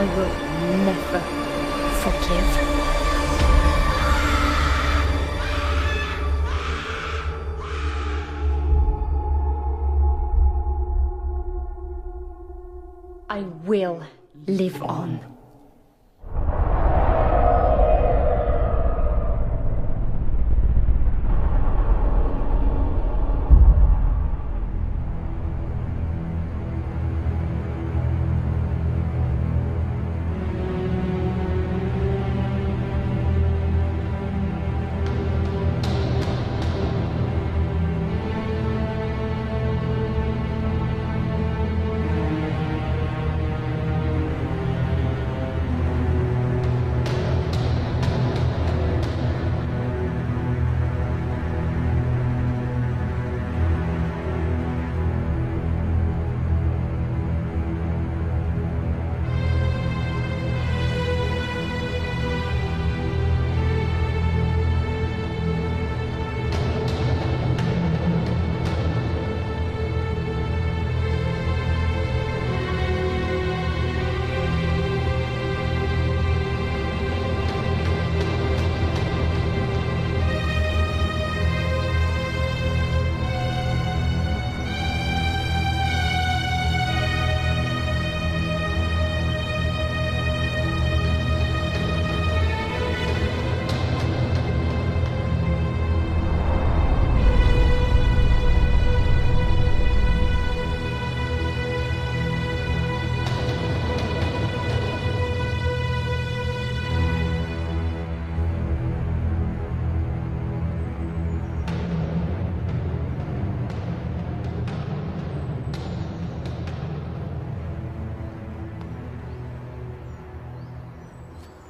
I will never forgive. I will live on.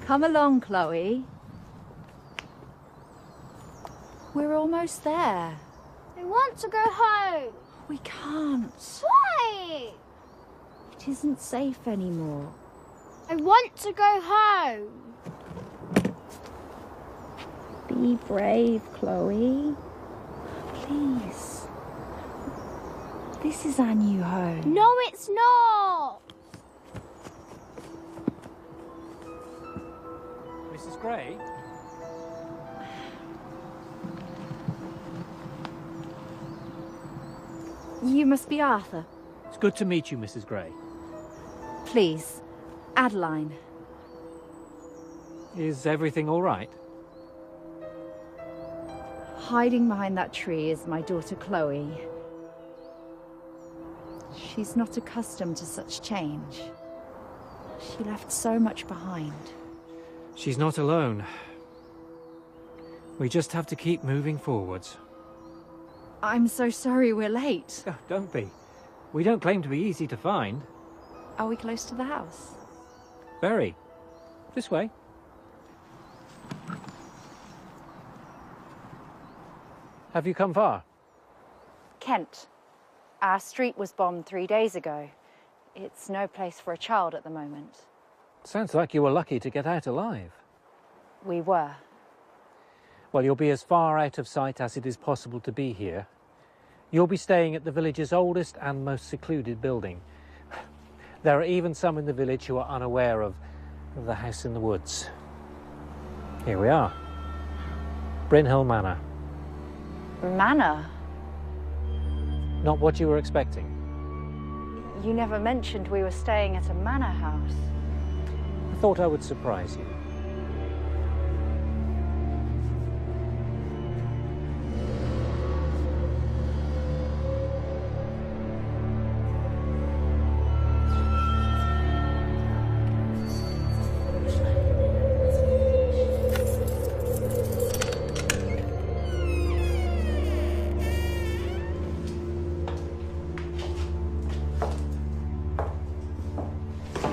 Come along, Chloe. We're almost there. I want to go home. We can't. Why? It isn't safe anymore. I want to go home. Be brave, Chloe. Please. This is our new home. No, it's not. Mrs. Gray? You must be Arthur. It's good to meet you, Mrs. Gray. Please, Adeline. Is everything all right? Hiding behind that tree is my daughter Chloe. She's not accustomed to such change. She left so much behind. She's not alone. We just have to keep moving forwards. I'm so sorry we're late. Oh, don't be. We don't claim to be easy to find. Are we close to the house? Very. This way. Have you come far? Kent. Our street was bombed 3 days ago. It's no place for a child at the moment. Sounds like you were lucky to get out alive. We were. Well, you'll be as far out of sight as it is possible to be here. You'll be staying at the village's oldest and most secluded building. There are even some in the village who are unaware of the house in the woods. Here we are. Brynhill Manor. Manor? Not what you were expecting. You never mentioned we were staying at a manor house. I thought I would surprise you.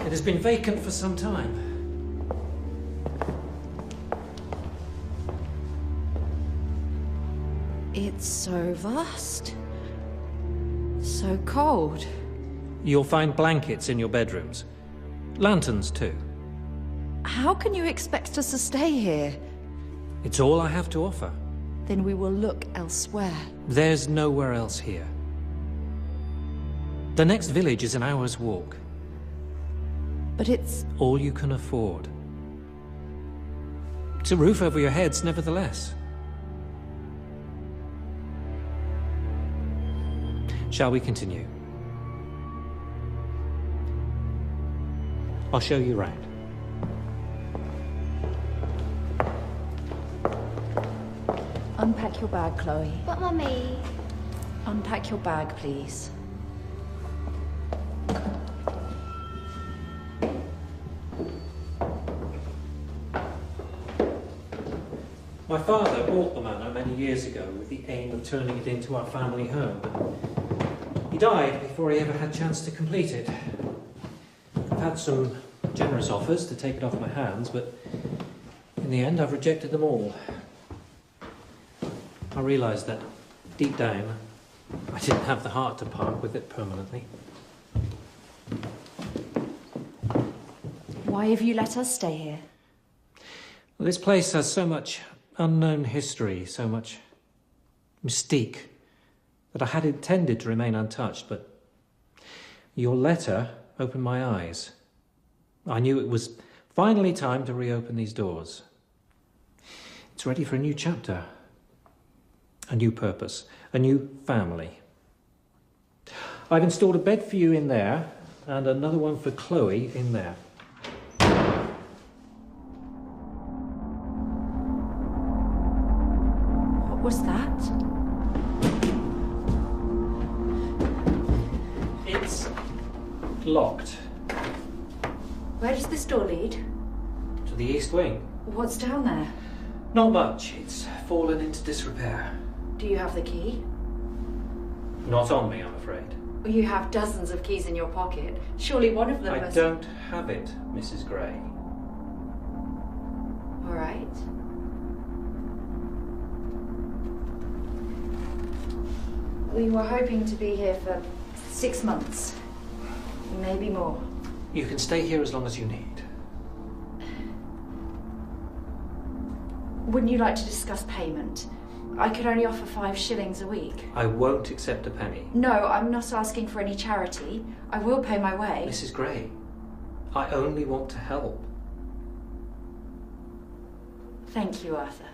It has been vacant for some time. It's so vast. So cold. You'll find blankets in your bedrooms. Lanterns, too. How can you expect us to stay here? It's all I have to offer. Then we will look elsewhere. There's nowhere else here. The next village is an hour's walk. But it's... All you can afford. It's a roof over your heads, nevertheless. Shall we continue? I'll show you around. Unpack your bag, Chloe. But Mummy... Unpack your bag, please. My father bought the manor many years ago with the aim of turning it into our family home, but he died before he ever had a chance to complete it. I've had some generous offers to take it off my hands, but in the end I've rejected them all. I realised that deep down I didn't have the heart to part with it permanently. Why have you let us stay here? Well, this place has so much unknown history, so much mystique, that I had intended to remain untouched, but your letter opened my eyes. I knew it was finally time to reopen these doors. It's ready for a new chapter, a new purpose, a new family. I've installed a bed for you in there, and another one for Chloe in there. What was that? It's locked. Where does this door lead? To the east wing. What's down there? Not much. It's fallen into disrepair. Do you have the key? Not on me, I'm afraid. You have dozens of keys in your pocket. Surely one of them I must... don't have it, Mrs. Gray. All right. We were hoping to be here for 6 months. Maybe more. You can stay here as long as you need. Wouldn't you like to discuss payment? I could only offer 5 shillings a week. I won't accept a penny. No, I'm not asking for any charity. I will pay my way. Mrs. Gray, I only want to help. Thank you, Arthur.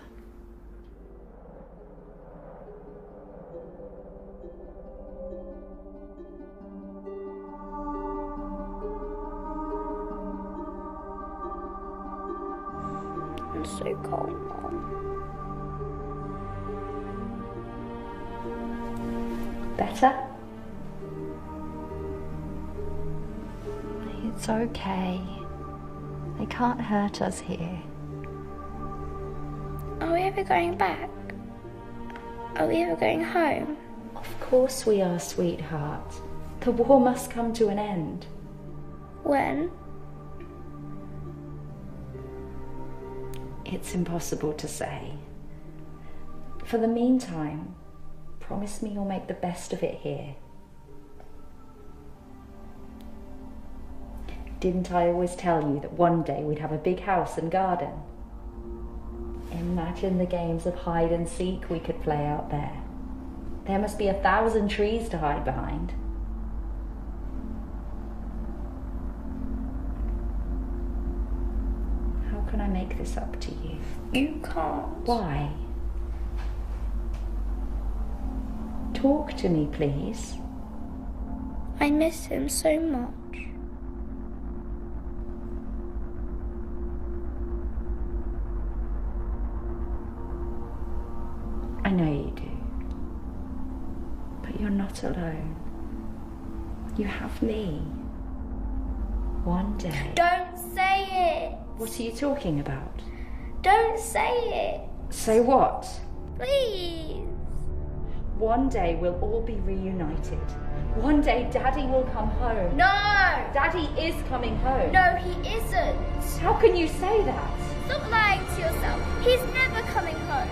I'm so cold, Mom. Better? It's okay. They can't hurt us here. Are we ever going back? Are we ever going home? Of course we are, sweetheart. The war must come to an end. When? It's impossible to say. For the meantime, promise me you'll make the best of it here. Didn't I always tell you that one day we'd have a big house and garden? Imagine the games of hide and seek we could play out there. There must be 1,000 trees to hide behind. How can I make this up to you? You can't. Why? Talk to me, please. I miss him so much. I know you do. But you're not alone. You have me. One day. Don't say it. What are you talking about? Don't say it. Say what? Please. One day we'll all be reunited. One day Daddy will come home. No. Daddy is coming home. No, he isn't. How can you say that? Stop lying to yourself. He's never coming home.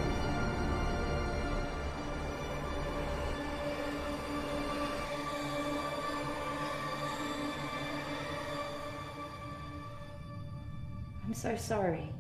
I'm so sorry.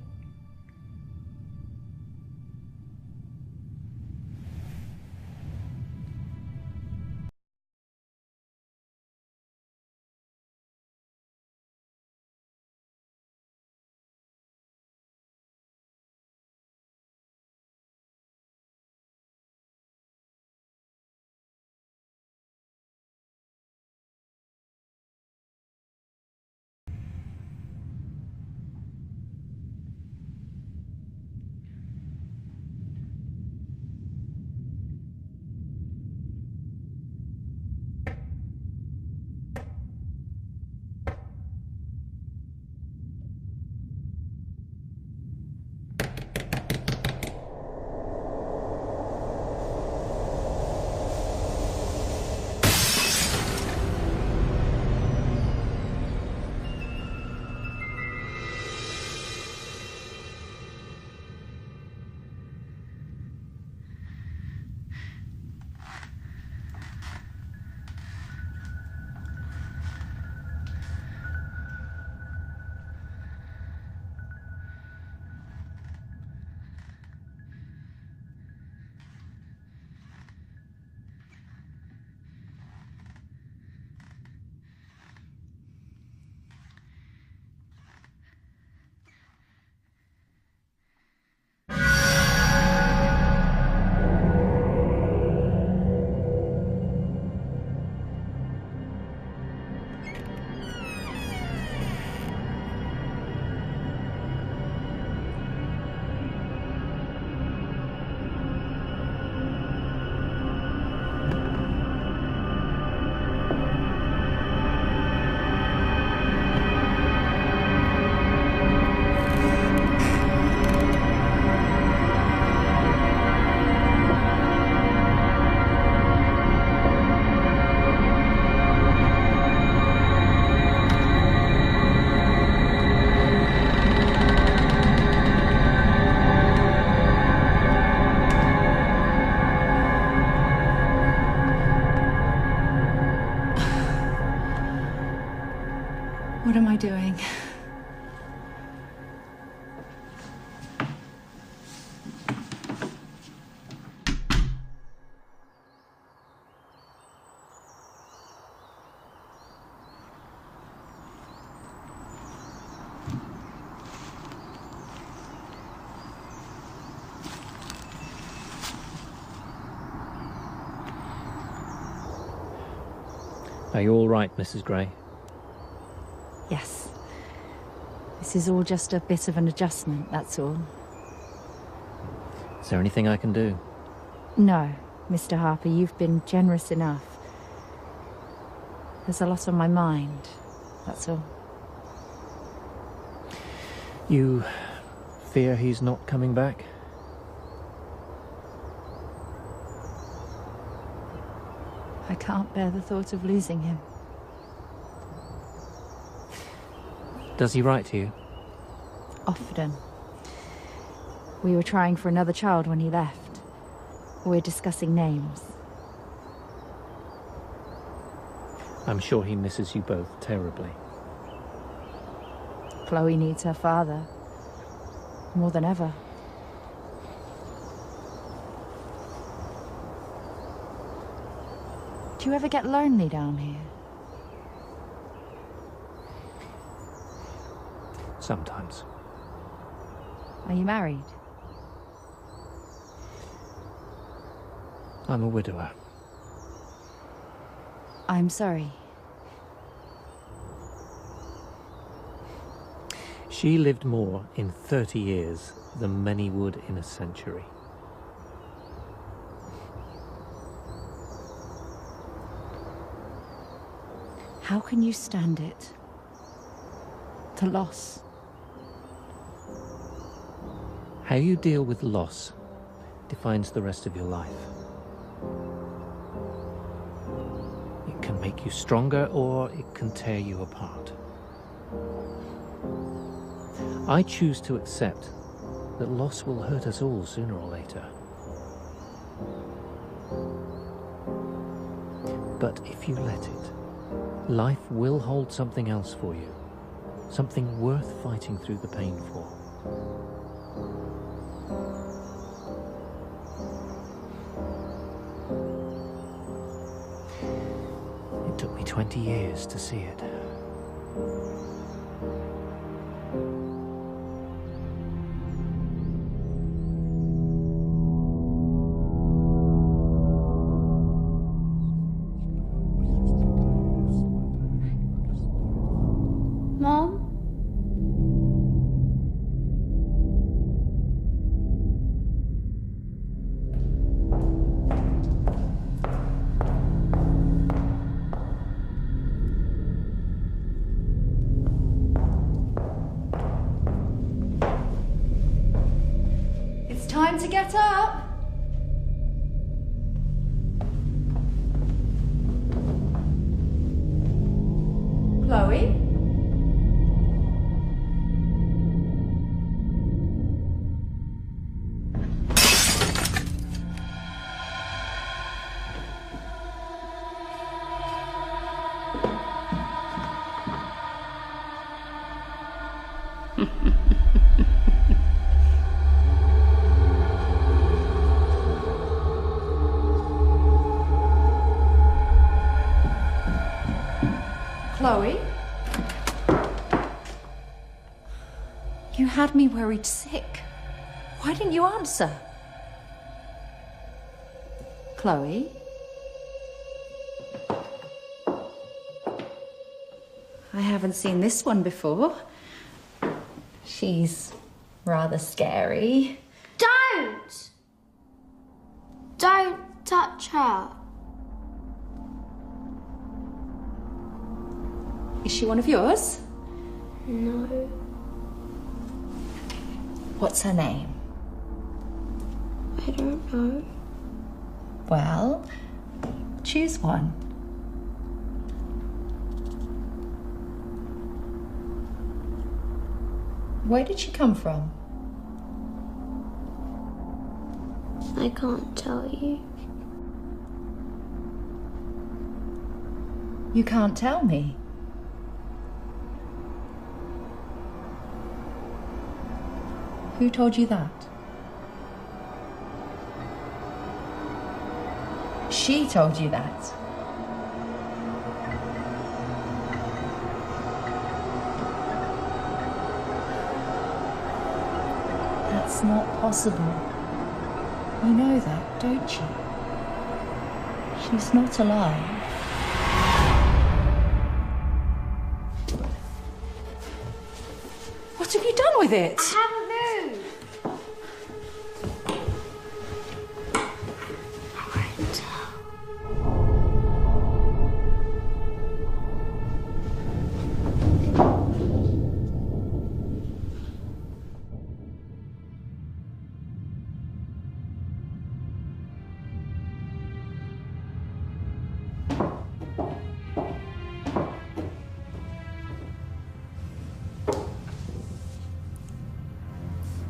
Are you all right, Mrs. Gray? Yes. This is all just a bit of an adjustment, that's all. Is there anything I can do? No, Mr. Harper, you've been generous enough. There's a lot on my mind, that's all. You fear he's not coming back? I can't bear the thought of losing him. Does he write to you? Often. We were trying for another child when he left. We're discussing names. I'm sure he misses you both terribly. Chloe needs her father. More than ever. Do you ever get lonely down here? Sometimes. Are you married? I'm a widower. I'm sorry. She lived more in 30 years than many would in a century. How can you stand it? The loss. How you deal with loss defines the rest of your life. It can make you stronger or it can tear you apart. I choose to accept that loss will hurt us all sooner or later. But if you let it, life will hold something else for you, something worth fighting through the pain for. It took me 20 years to see it. Mom? It's time to get up. Chloe? Chloe? You had me worried sick. Why didn't you answer? Chloe? I haven't seen this one before. She's rather scary. Don't! Don't touch her. Is she one of yours? No. What's her name? I don't know. Well, choose one. Where did she come from? I can't tell you. You can't tell me. Who told you that? She told you that. That's not possible. You know that, don't you? She's not alive. What have you done with it? I haven't moved.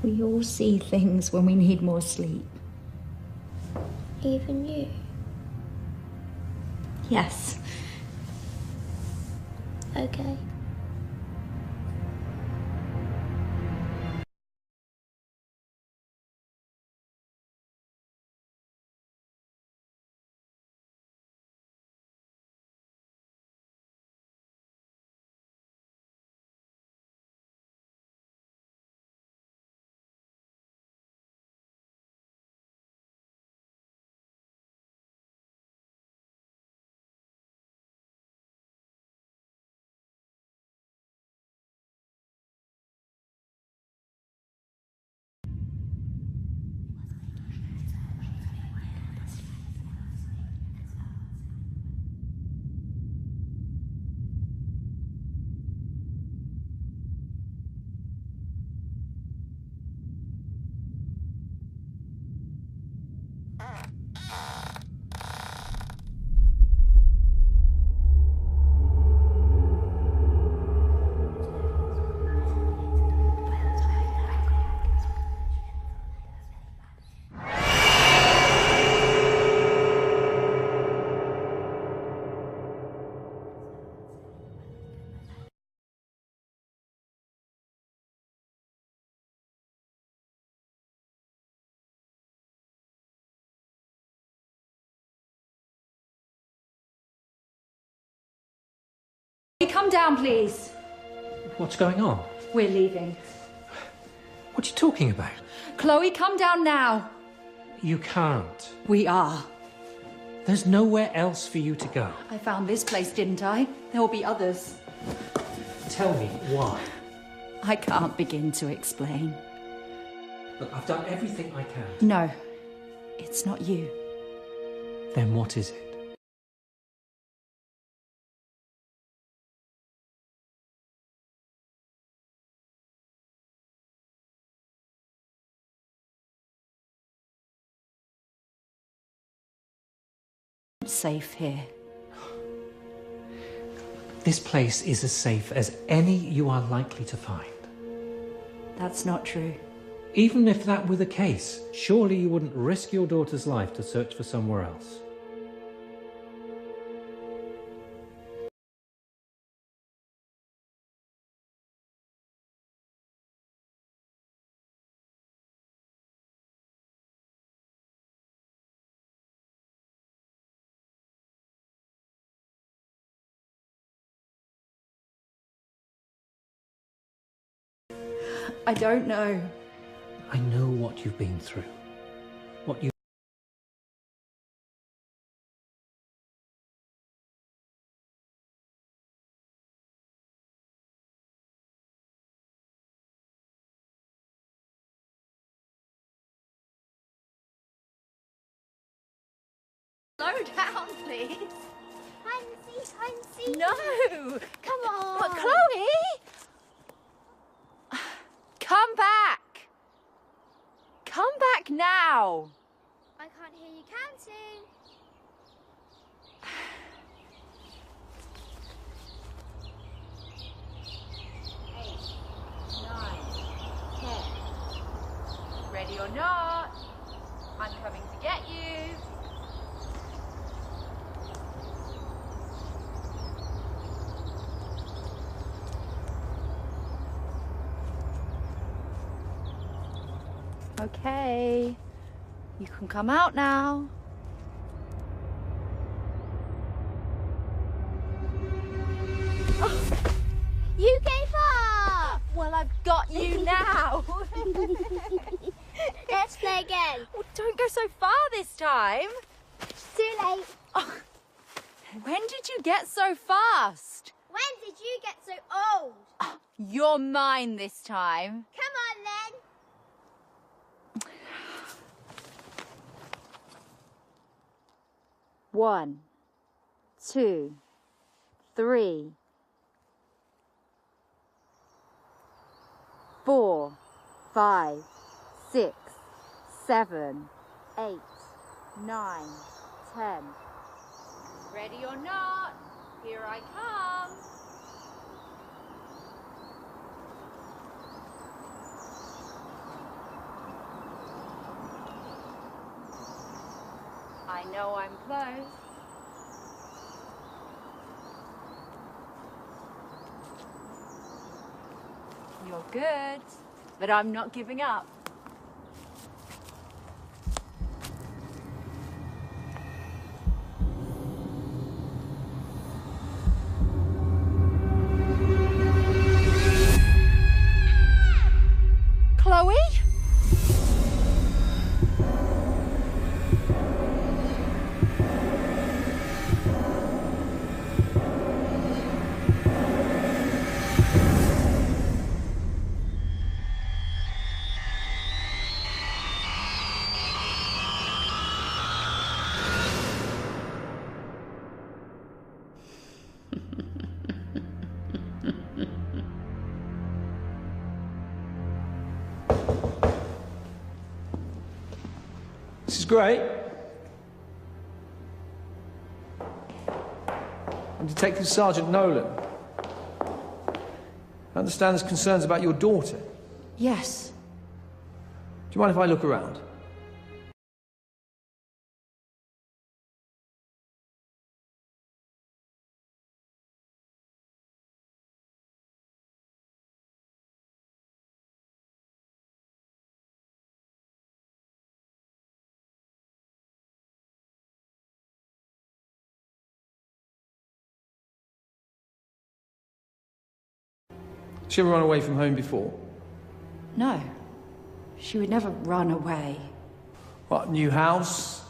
We all see things when we need more sleep. Even you. Yes. Okay. Come down, please. What's going on? We're leaving. What are you talking about? Chloe, come down now. You can't. We are. There's nowhere else for you to go. I found this place, didn't I? There will be others. Tell me why. I can't begin to explain. Look, I've done everything I can. No, it's not you. Then what is it? Safe here. This place is as safe as any you are likely to find. That's not true. Even if that were the case, surely you wouldn't risk your daughter's life to search for somewhere else. I don't know. I know what you've been through. What you... Slow down, please. Hide and seek, hide and seek. No! Come on. But Chloe! Come back! Come back now! I can't hear you counting. 8, 9, 10. Ready or not, I'm coming to get you. Okay, you can come out now. You gave up. Well, I've got you now. Let's play again. Well, don't go so far this time. Too late. Oh, when did you get so fast? When did you get so old? Oh, You're mine this time. Come on then. One, two, three, 4, 5, 6, 7, 8, 9, 10. Ready or not, here I come. I know I'm close. You're good, but I'm not giving up. Chloe? This is great. I'm Detective Sergeant Nolan. I understand there's concerns about your daughter. Yes. Do you mind if I look around? She ever run away from home before? No. She would never run away. What, new house?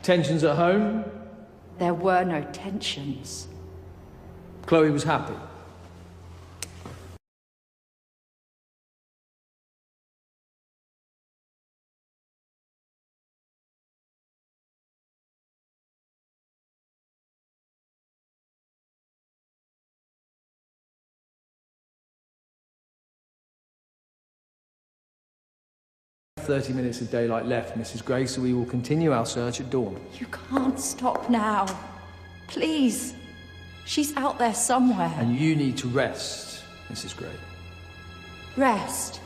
Tensions at home? There were no tensions. Chloe was happy. "30 minutes of daylight left, Mrs. Gray, so we will continue our search at dawn." You can't stop now. Please. She's out there somewhere. And you need to rest, Mrs. Gray. Rest.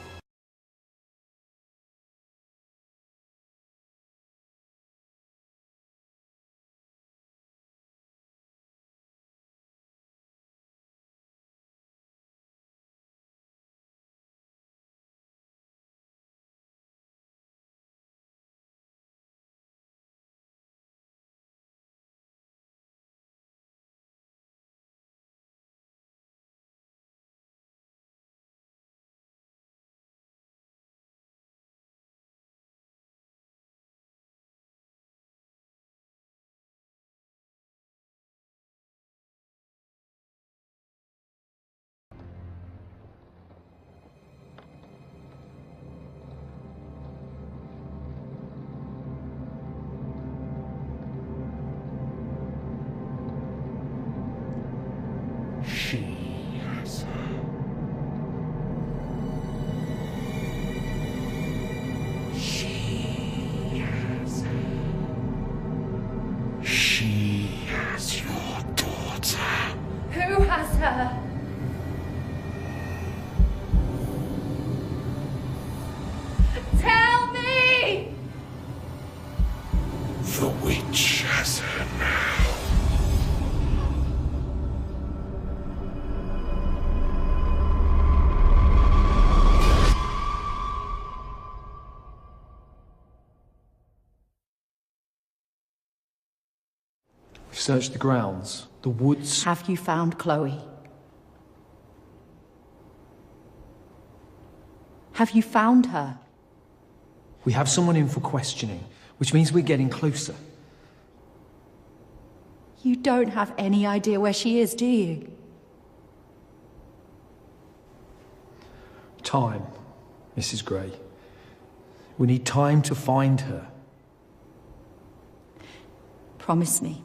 Who has her? Tell me! The witch has her now. We've searched the grounds, the woods. Have you found Chloe? Have you found her? We have someone in for questioning, which means we're getting closer. You don't have any idea where she is, do you? Time, Mrs. Gray. We need time to find her. Promise me.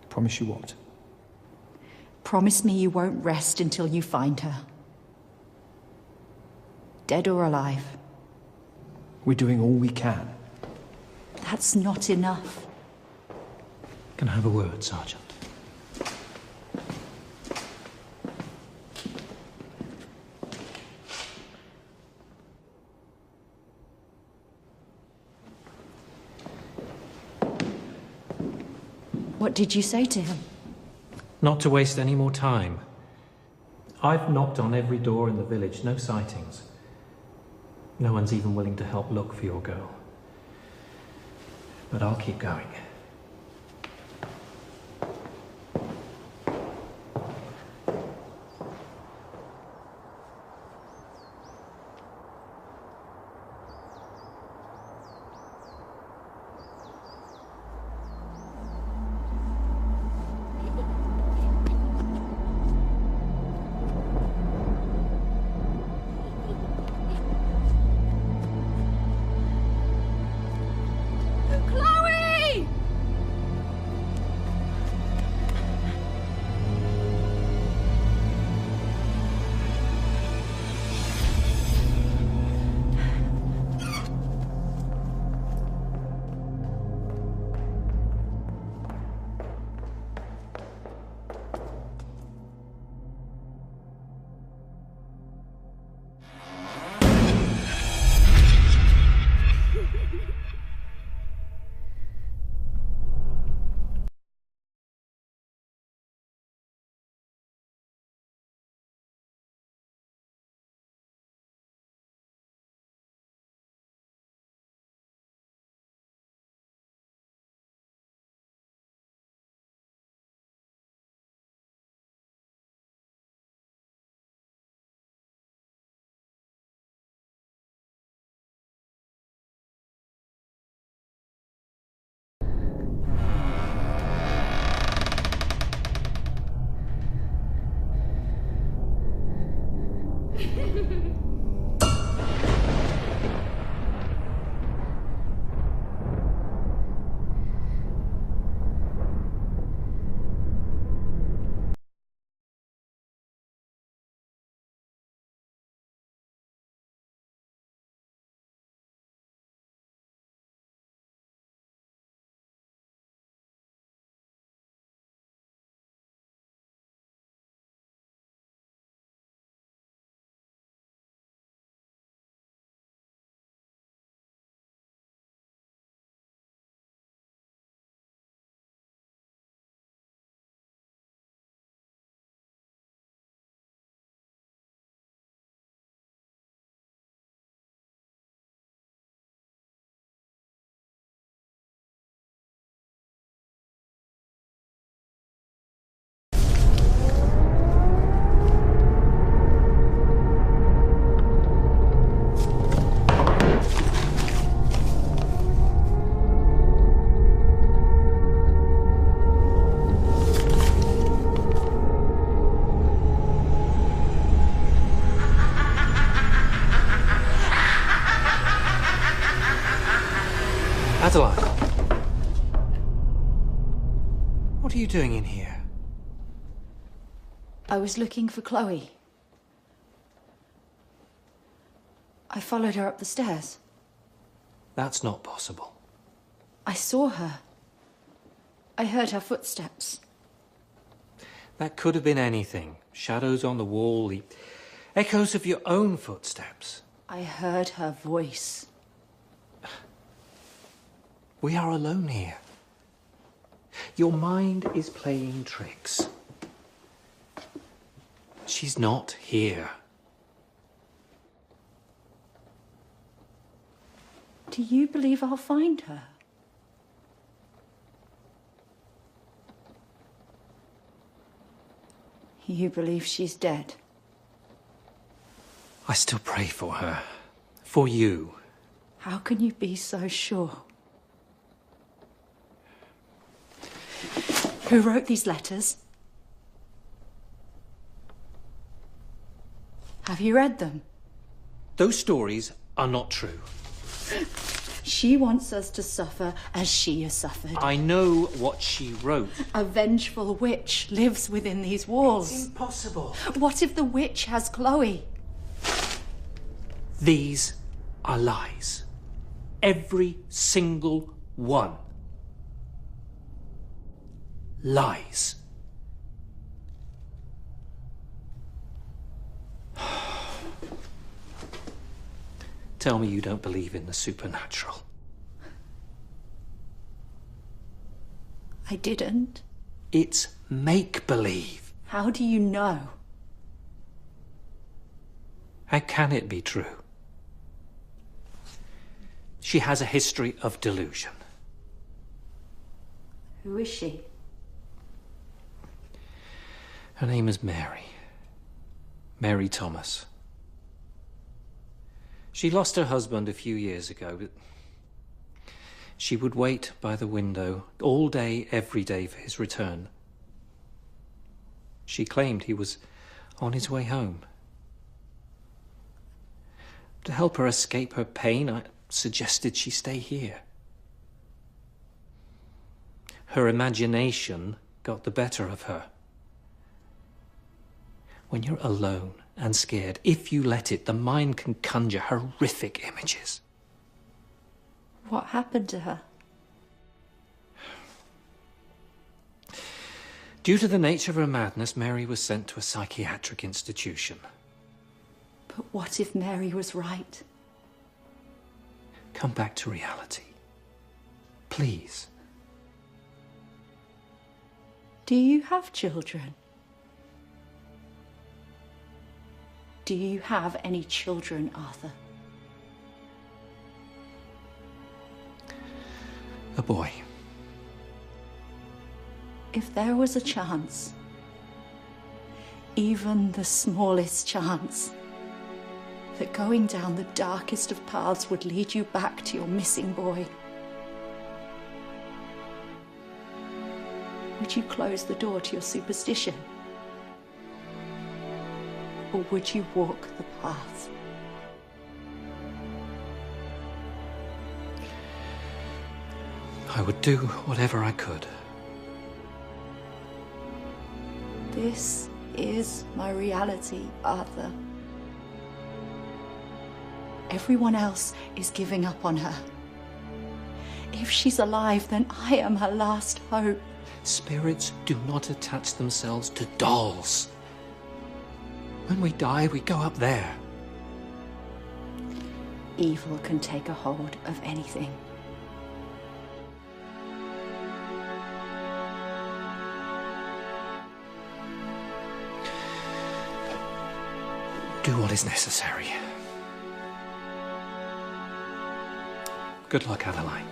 Promise you what? Promise me you won't rest until you find her. Dead or alive. We're doing all we can. That's not enough. Can I have a word, Sergeant? What did you say to him? Not to waste any more time. I've knocked on every door in the village, no sightings. No one's even willing to help look for your girl. But I'll keep going. Adeline! What are you doing in here? I was looking for Chloe. I followed her up the stairs. That's not possible. I saw her. I heard her footsteps. That could have been anything. Shadows on the wall, the echoes of your own footsteps. I heard her voice. We are alone here. Your mind is playing tricks. She's not here. Do you believe I'll find her? You believe she's dead? I still pray for her. For you. How can you be so sure? Who wrote these letters? Have you read them? Those stories are not true. She wants us to suffer as she has suffered. I know what she wrote. A vengeful witch lives within these walls. It's impossible. What if the witch has Chloe? These are lies. Every single one. Lies. Tell me you don't believe in the supernatural. I didn't. It's make-believe. How do you know? How can it be true? She has a history of delusion. Who is she? Her name is Mary. Mary Thomas. She lost her husband a few years ago, but she would wait by the window all day, every day for his return. She claimed he was on his way home. To help her escape her pain, I suggested she stay here. Her imagination got the better of her. When you're alone and scared, if you let it, the mind can conjure horrific images. What happened to her? Due to the nature of her madness, Mary was sent to a psychiatric institution. But what if Mary was right? Come back to reality. Please. Do you have children? Do you have any children, Arthur? A boy. If there was a chance, even the smallest chance, that going down the darkest of paths would lead you back to your missing boy, would you close the door to your superstition? Or would you walk the path? I would do whatever I could. This is my reality, Arthur. Everyone else is giving up on her. If she's alive, then I am her last hope. Spirits do not attach themselves to dolls. When we die, we go up there. Evil can take a hold of anything. Do what is necessary. Good luck, Adeline.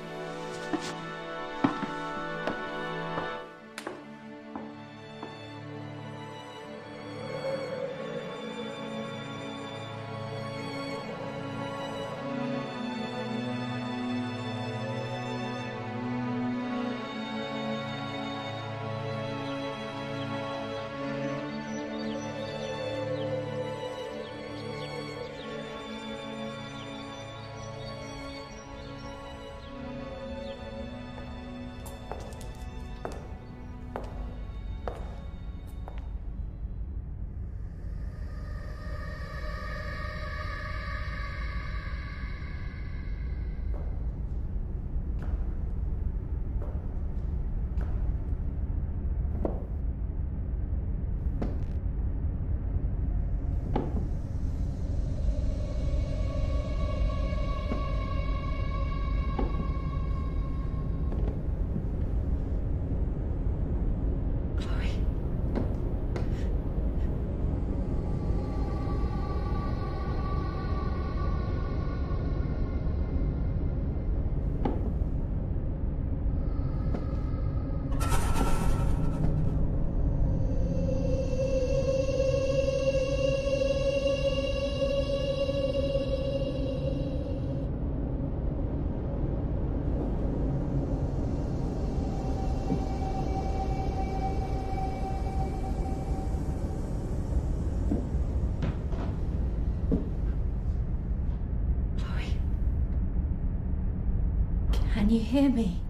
Can you hear me?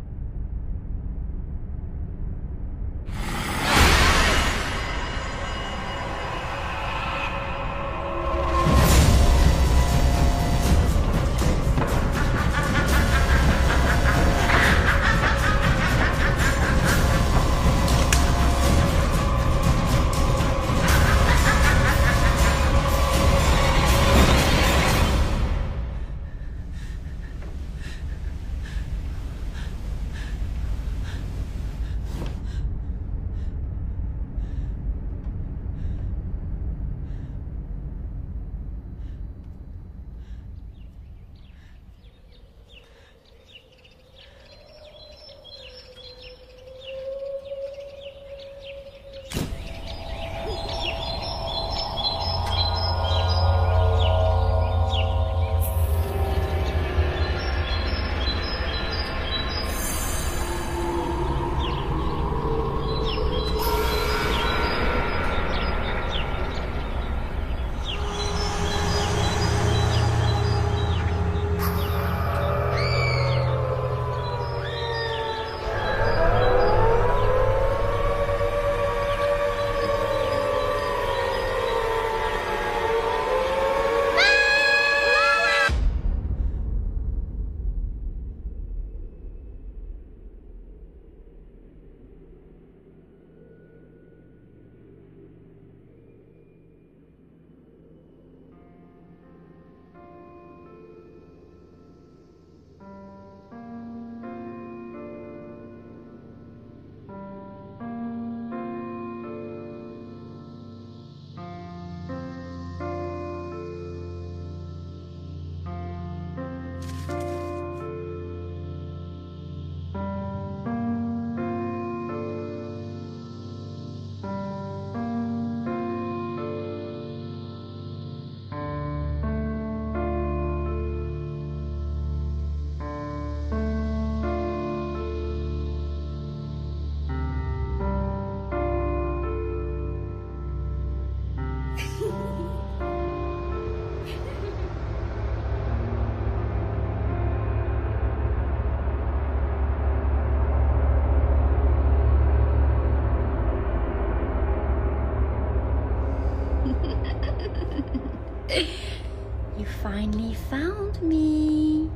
You finally found me.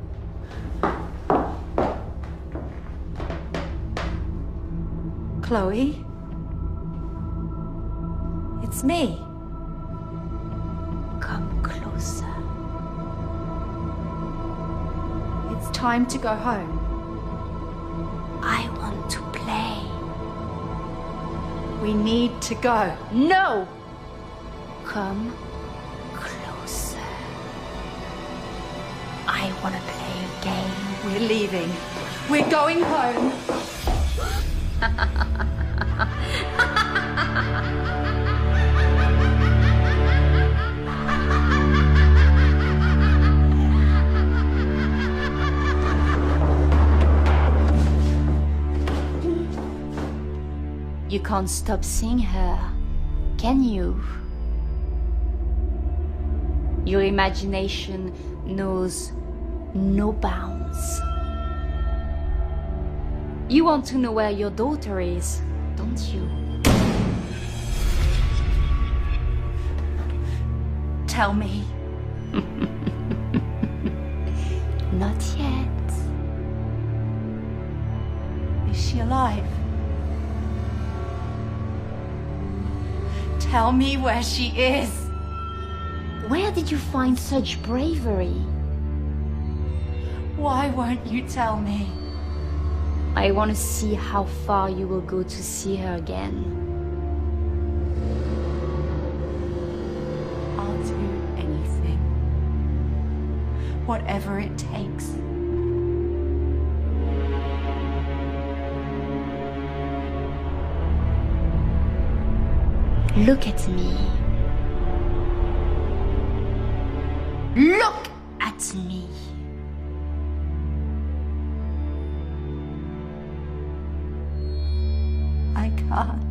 Chloe? It's me. Come closer. It's time to go home. I want to play. We need to go. No! Come closer. I want to play a game. We're leaving. We're going home. You can't stop seeing her, can you? Your imagination knows no bounds. You want to know where your daughter is, don't you? Tell me. Not yet. Is she alive? Tell me where she is. Where did you find such bravery? Why won't you tell me? I want to see how far you will go to see her again. I'll do anything. Whatever it takes. Look at me. Look at me. I can't.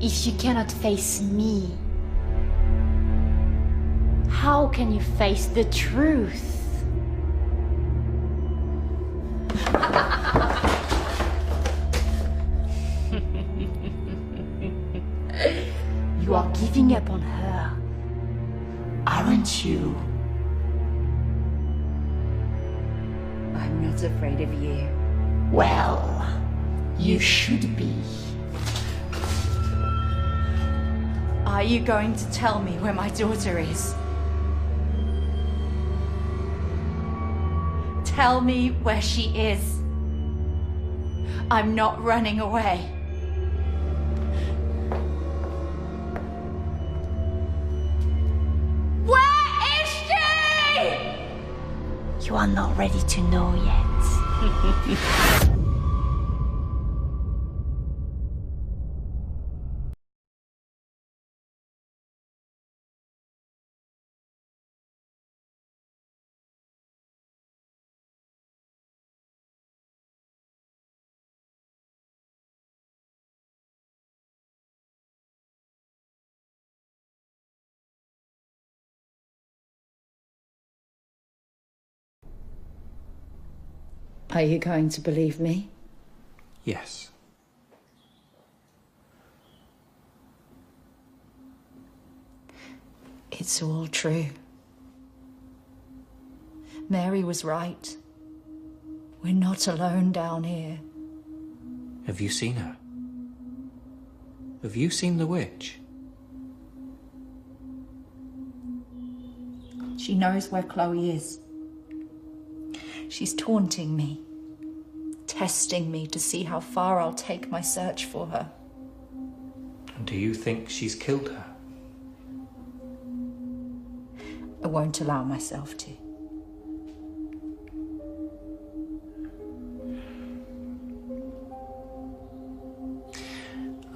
If you cannot face me, How can you face the truth? You are giving up on her, aren't you? I'm not afraid of you. Well, you should be. Are you going to tell me where my daughter is? Tell me where she is. I'm not running away. Where is she? You are not ready to know yet. Are you going to believe me? Yes. It's all true. Mary was right. We're not alone down here. Have you seen her? Have you seen the witch? She knows where Chloe is. She's taunting me, testing me to see how far I'll take my search for her. And do you think she's killed her? I won't allow myself to.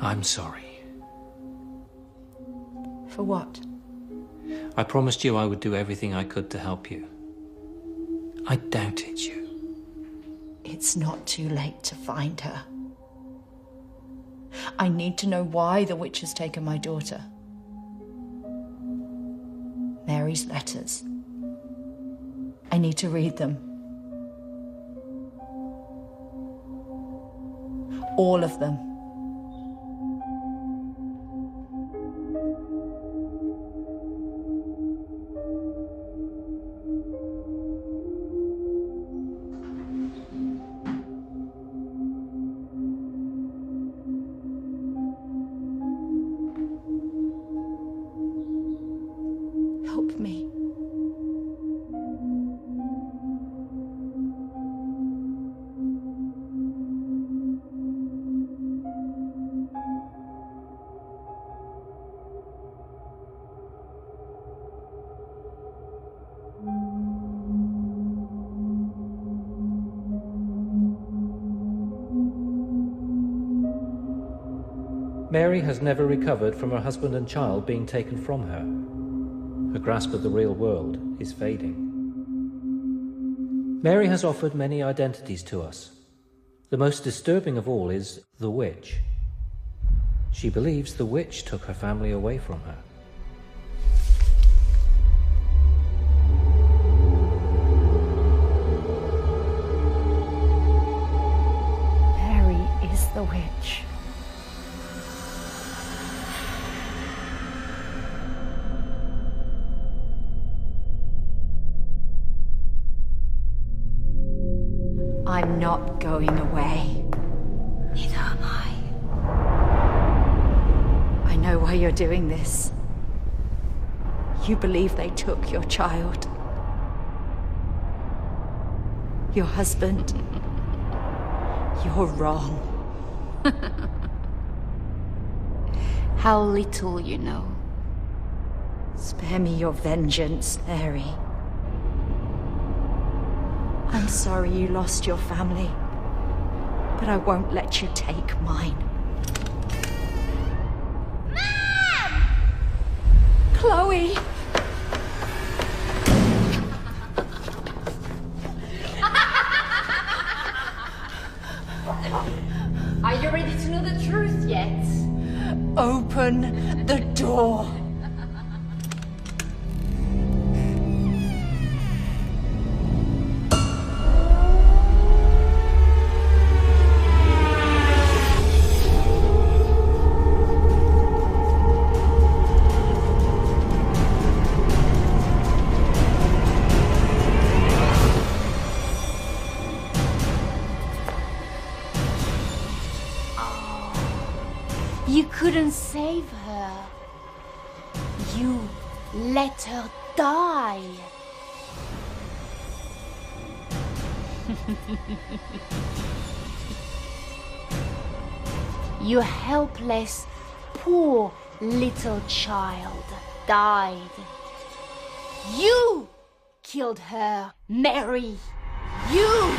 I'm sorry. For what? I promised you I would do everything I could to help you. I doubted you. It's not too late to find her. I need to know why the witch has taken my daughter. Mary's letters. I need to read them. All of them. Help me. Mary has never recovered from her husband and child being taken from her. Her grasp of the real world is fading. Mary has offered many identities to us. The most disturbing of all is the witch. She believes the witch took her family away from her. Mary is the witch. I'm not going away. Neither am I. I know why you're doing this. You believe they took your child. Your husband. You're wrong. How little you know. Spare me your vengeance, Mary. I'm sorry you lost your family, but I won't let you take mine. Mom! Chloe! Are you ready to know the truth yet? Open the door. her. You let her die. Your helpless, poor little child died. You killed her, Mary. You!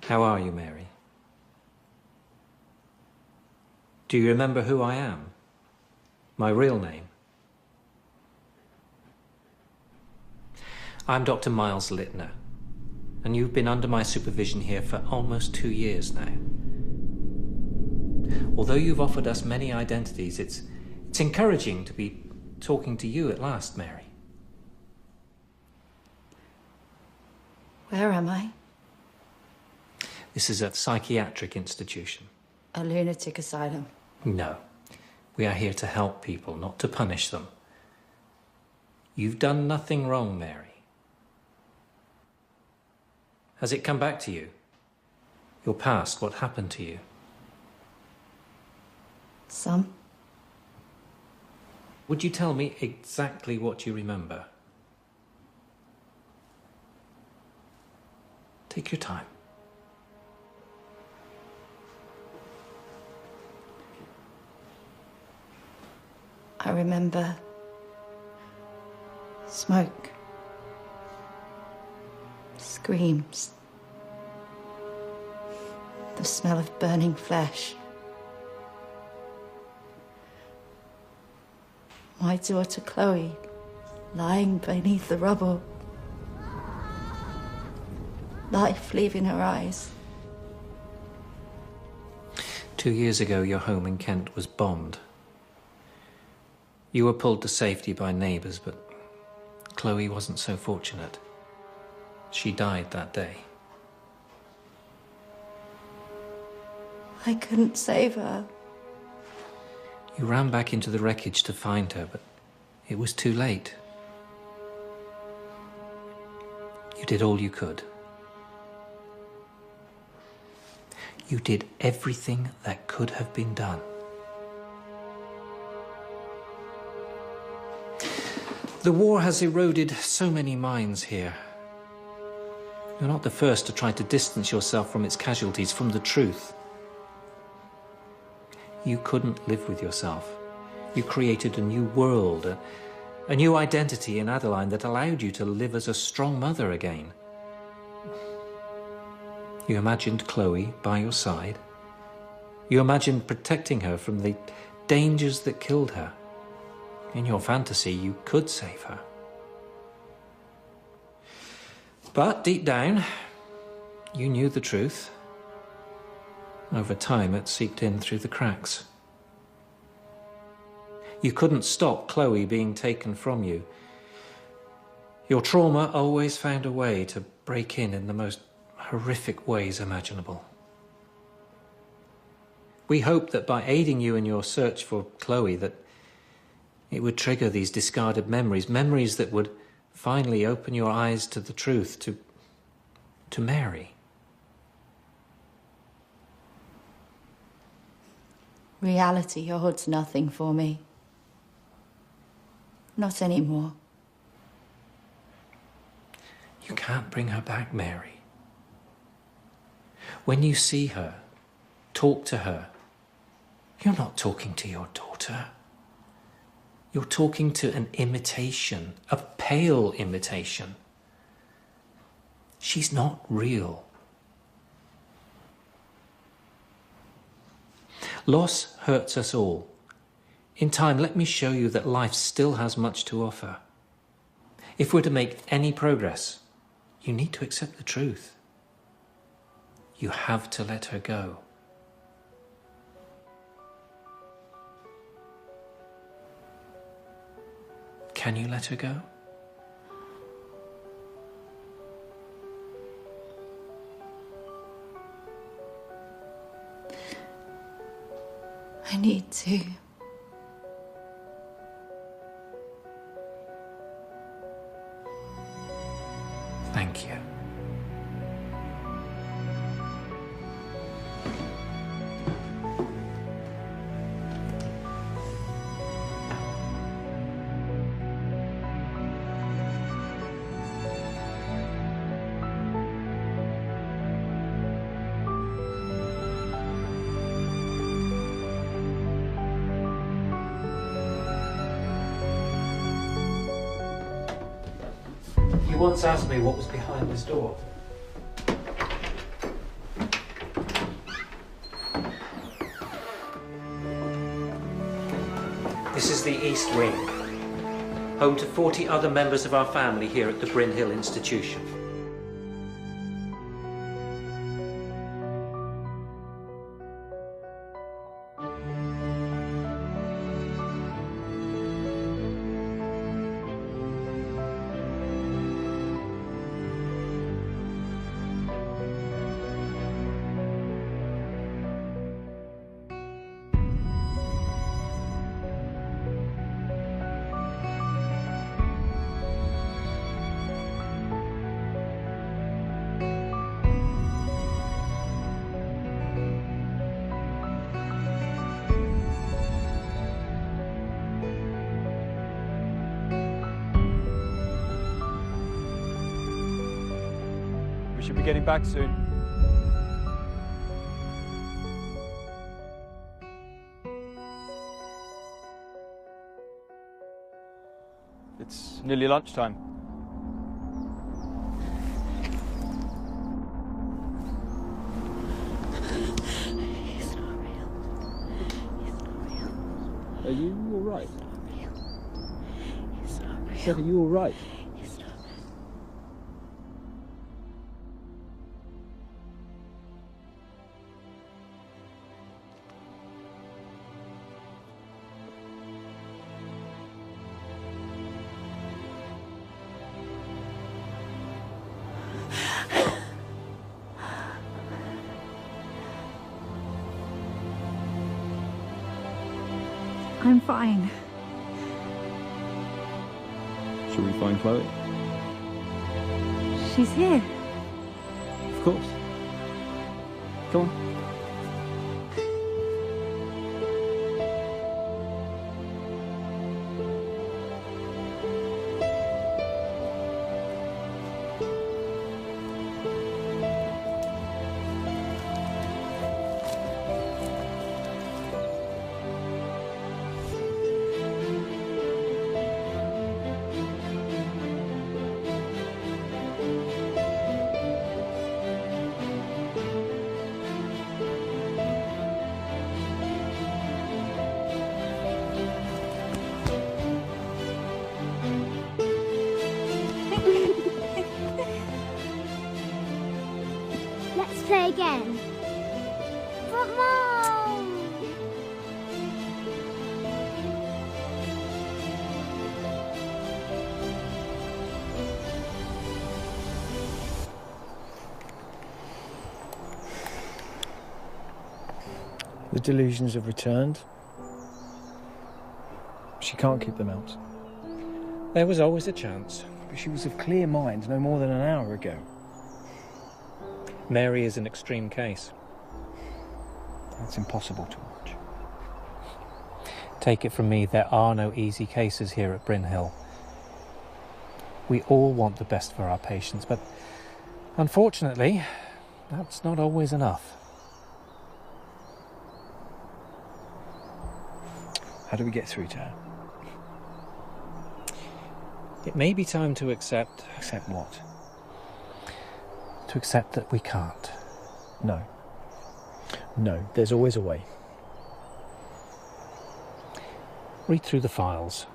How are you, Mary? Do you remember who I am? My real name? I'm Dr. Miles Littner, and you've been under my supervision here for almost 2 years now. Although you've offered us many identities, it's encouraging to be talking to you at last, Mary. Where am I? This is a psychiatric institution. A lunatic asylum. No. We are here to help people, not to punish them. You've done nothing wrong, Mary. Has it come back to you? Your past, what happened to you? Some. Would you tell me exactly what you remember? Take your time. I remember smoke, screams, the smell of burning flesh. My daughter Chloe lying beneath the rubble, life leaving her eyes. 2 years ago, your home in Kent was bombed. You were pulled to safety by neighbours, but Chloe wasn't so fortunate. She died that day. I couldn't save her. You ran back into the wreckage to find her, but it was too late. You did all you could. You did everything that could have been done. The war has eroded so many minds here. You're not the first to try to distance yourself from its casualties, from the truth. You couldn't live with yourself. You created a new world, a new identity in Adeline that allowed you to live as a strong mother again. You imagined Chloe by your side. You imagined protecting her from the dangers that killed her. In your fantasy, you could save her. But deep down, you knew the truth. Over time, it seeped in through the cracks. You couldn't stop Chloe being taken from you. Your trauma always found a way to break in the most horrific ways imaginable. We hoped that by aiding you in your search for Chloe, that it would trigger these discarded memories, memories that would finally open your eyes to the truth, to Mary. Reality holds nothing for me. Not anymore. You can't bring her back, Mary. When you see her, talk to her, you're not talking to your daughter. You're talking to an imitation, a pale imitation. She's not real. Loss hurts us all. In time, let me show you that life still has much to offer. If we're to make any progress, you need to accept the truth. You have to let her go. Can you let her go? I need to. Thank you. You once asked me what was behind this door. This is the East Wing, home to 40 other members of our family here at the Bryn Hill Institution. We should be getting back soon. It's nearly lunchtime. It's not real. It's not real. Are you all right? It's not real. Seth, are you all right? It's not. I'm fine. Shall we find Chloe? She's here. Of course. Come on. Let's play again. But Mom! The delusions have returned. She can't keep them out. There was always a chance. But she was of clear mind no more than an hour ago. Mary is an extreme case. It's impossible to watch. Take it from me, there are no easy cases here at Bryn Hill. We all want the best for our patients, but unfortunately, that's not always enough. How do we get through to her? It may be time to accept... Accept what? To accept that we can't. No. No, there's always a way. Read through the files.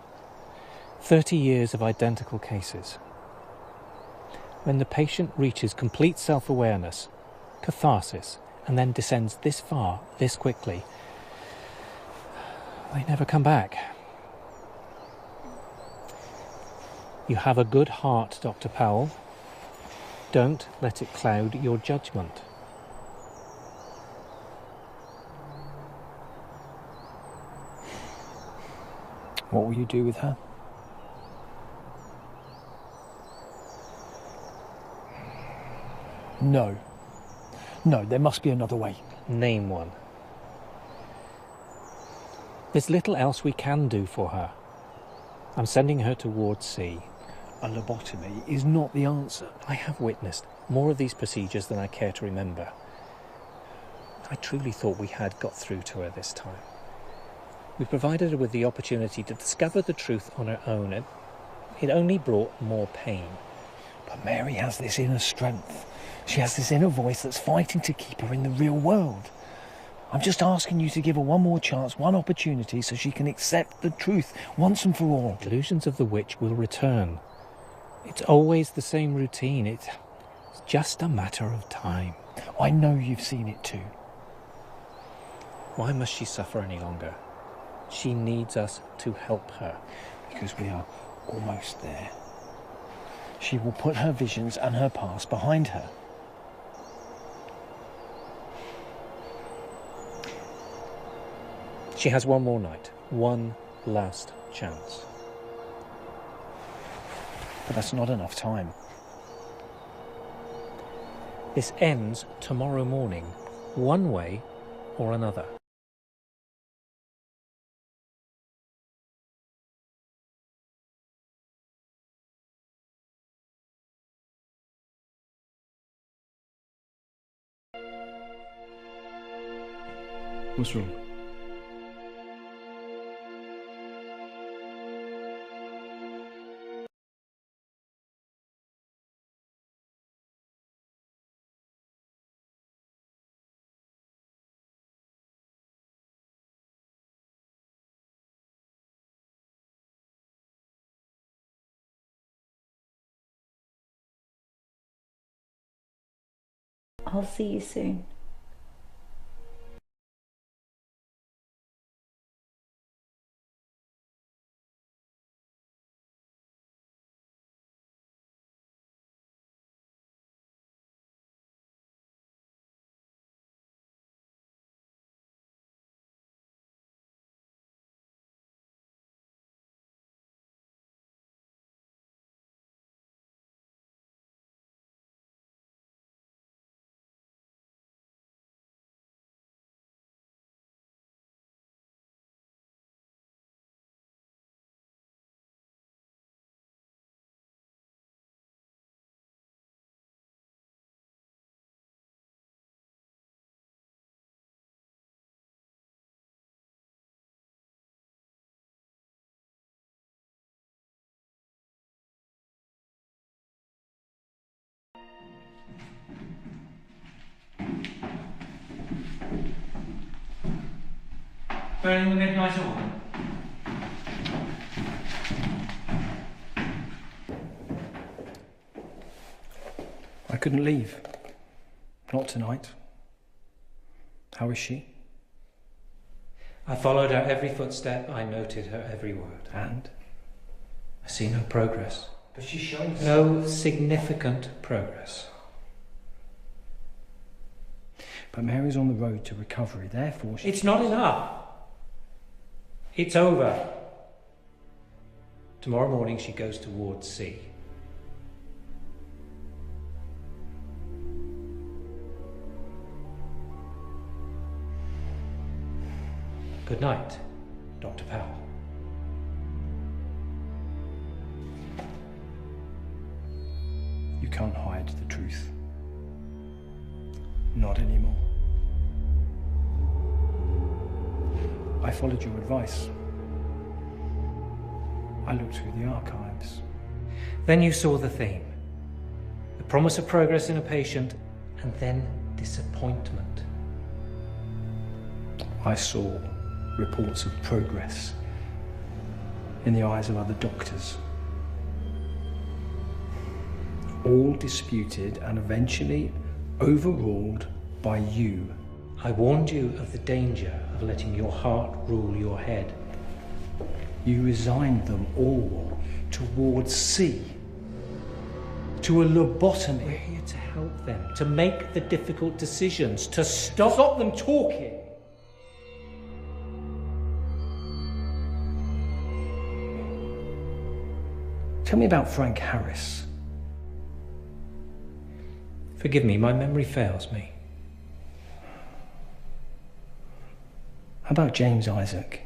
30 years of identical cases. When the patient reaches complete self-awareness, catharsis, and then descends this far, this quickly, they never come back. You have a good heart, Dr. Powell. Don't let it cloud your judgment. What will you do with her? No. No, there must be another way. Name one. There's little else we can do for her. I'm sending her to Ward C. A lobotomy is not the answer. I have witnessed more of these procedures than I care to remember. I truly thought we had got through to her this time. We provided her with the opportunity to discover the truth on her own, and it only brought more pain. But Mary has this inner strength. She has this inner voice that's fighting to keep her in the real world. I'm just asking you to give her one more chance, one opportunity, so she can accept the truth once and for all. Delusions of the witch will return. It's always the same routine. It's just a matter of time. I know you've seen it too. Why must she suffer any longer? She needs us to help her. Because we are almost there. She will put her visions and her past behind her. She has one more night, one last chance. But that's not enough time. This ends tomorrow morning, one way or another. What's wrong? I'll see you soon. Burning the midnight oil. I couldn't leave. Not tonight. How is she? I followed her every footstep, I noted her every word. And? I see no progress. But she's showing no significant progress. But Mary's on the road to recovery, therefore she... It's not enough. It's over. Tomorrow morning she goes to Ward C. Good night, Dr. Powell. You can't hide the truth. Not anymore. I followed your advice. I looked through the archives. Then you saw the theme. The promise of progress in a patient, and then disappointment. I saw reports of progress in the eyes of other doctors. All disputed and eventually overruled by you. I warned you of the danger of letting your heart rule your head. You resigned them all towards C, to a lobotomy. We're here to help them, to make the difficult decisions, to stop them talking. Tell me about Frank Harris. Forgive me, my memory fails me. How about James Isaac?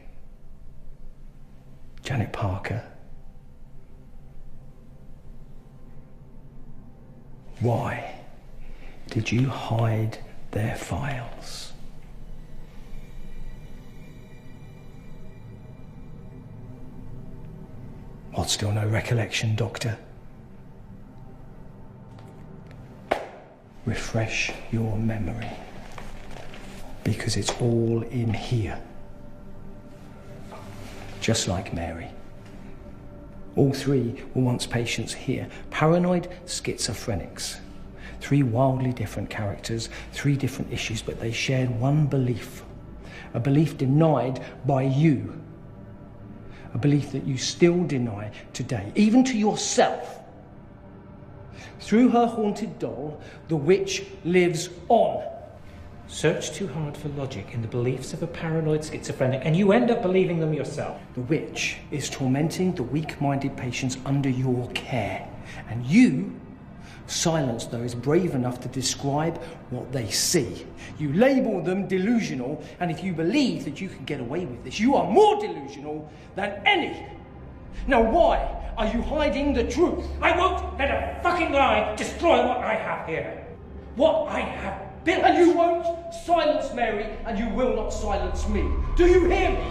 Janet Parker? Why did you hide their files? What, still no recollection, Doctor? Refresh your memory, because it's all in here. Just like Mary. All three were once patients here. Paranoid schizophrenics. 3 wildly different characters, 3 different issues, but they shared one belief. A belief denied by you. A belief that you still deny today, even to yourself. Through her haunted doll, the witch lives on. Search too hard for logic in the beliefs of a paranoid schizophrenic, and you end up believing them yourself. The witch is tormenting the weak-minded patients under your care, and you silence those brave enough to describe what they see. You label them delusional, and if you believe that you can get away with this, you are more delusional than any. Now why are you hiding the truth? I won't let a fucking lie destroy what I have here. What I have built. And you won't silence Mary, and you will not silence me. Do you hear me?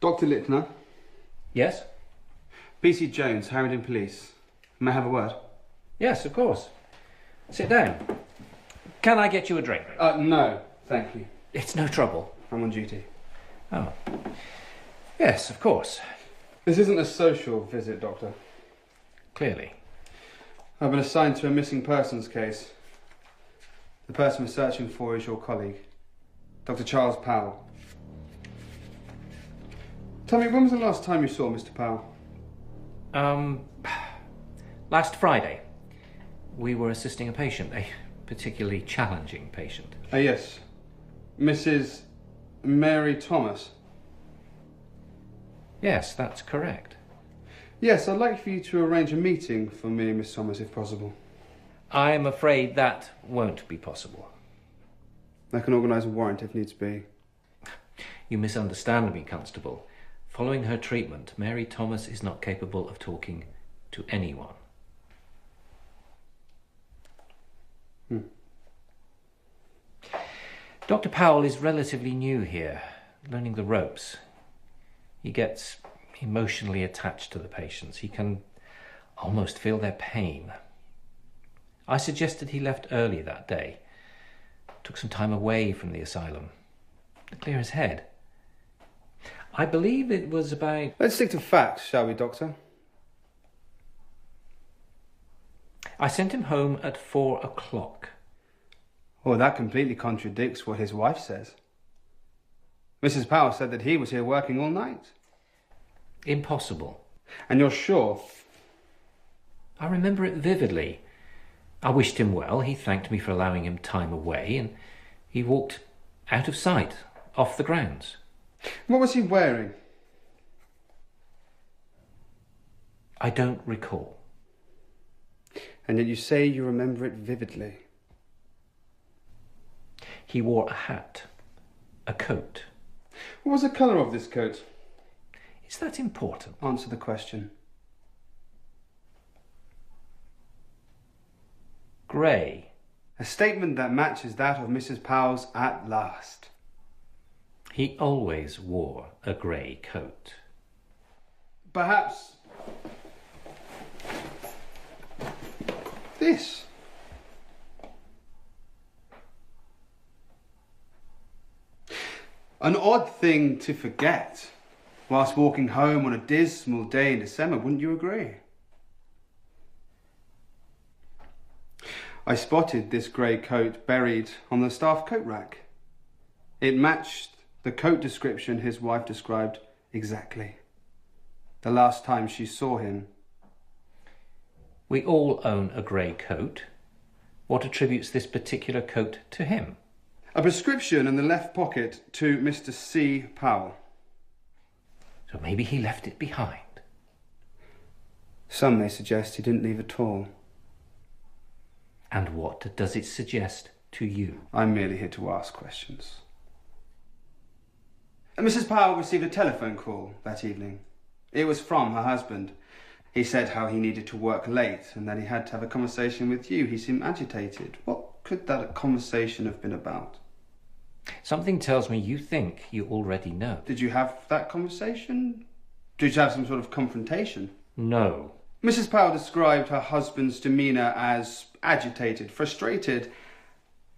Dr. Littner. Yes? PC Jones, Harrington Police. May I have a word? Yes, of course. Sit down. Can I get you a drink? No, thank you. It's no trouble. I'm on duty. Oh. Yes, of course. This isn't a social visit, Doctor. Clearly. I've been assigned to a missing persons case. The person we're searching for is your colleague, Dr. Charles Powell. Tell me, when was the last time you saw Mr. Powell? Last Friday. We were assisting a patient, a particularly challenging patient. Yes. Mrs. Mary Thomas. Yes, that's correct. Yes, I'd like for you to arrange a meeting for me and Miss Thomas, if possible. I'm afraid that won't be possible. I can organise a warrant if needs be. You misunderstand me, Constable. Following her treatment, Mary Thomas is not capable of talking to anyone. Dr. Powell is relatively new here, learning the ropes. He gets emotionally attached to the patients. He can almost feel their pain. I suggested he left early that day. Took some time away from the asylum to clear his head. I believe it was about... Let's stick to facts, shall we, Doctor? I sent him home at 4 o'clock. Oh, that completely contradicts what his wife says. Mrs. Powell said that he was here working all night. Impossible. And you're sure? I remember it vividly. I wished him well. He thanked me for allowing him time away, and he walked out of sight, off the grounds. What was he wearing? I don't recall. And yet you say you remember it vividly. He wore a hat, a coat. What was the colour of this coat? Is that important? Answer the question. Grey. A statement that matches that of Mrs. Powell's at last. He always wore a grey coat. Perhaps... this. An odd thing to forget whilst walking home on a dismal day in December, wouldn't you agree? I spotted this grey coat buried on the staff coat rack. It matched the coat description his wife described exactly. The last time she saw him. We all own a grey coat. What attributes this particular coat to him? A prescription in the left pocket to Mr. C. Powell. So maybe he left it behind. Some may suggest he didn't leave at all. And what does it suggest to you? I'm merely here to ask questions. Mrs. Powell received a telephone call that evening. It was from her husband. He said how he needed to work late and that he had to have a conversation with you. He seemed agitated. What could that conversation have been about? Something tells me you think you already know. Did you have that conversation? Did you have some sort of confrontation? No. Mrs. Powell described her husband's demeanour as agitated, frustrated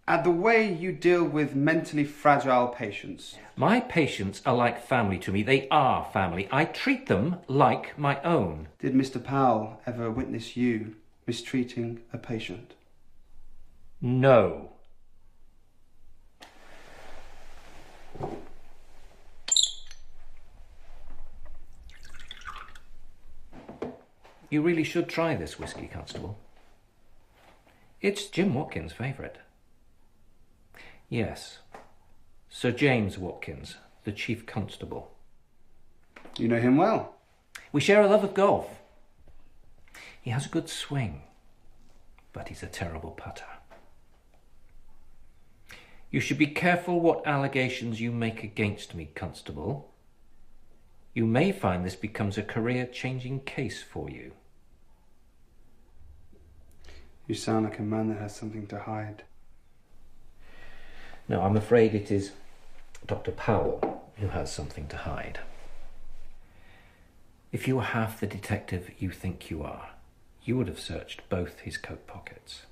at the way you deal with mentally fragile patients. My patients are like family to me. They are family. I treat them like my own. Did Mr. Powell ever witness you mistreating a patient? No. You really should try this whiskey, Constable. It's Jim Watkins' favourite. Yes, Sir James Watkins, the Chief Constable. You know him well. We share a love of golf. He has a good swing, but he's a terrible putter. You should be careful what allegations you make against me, Constable. You may find this becomes a career-changing case for you. You sound like a man that has something to hide. No, I'm afraid it is Dr. Powell who has something to hide. If you were half the detective you think you are, you would have searched both his coat pockets.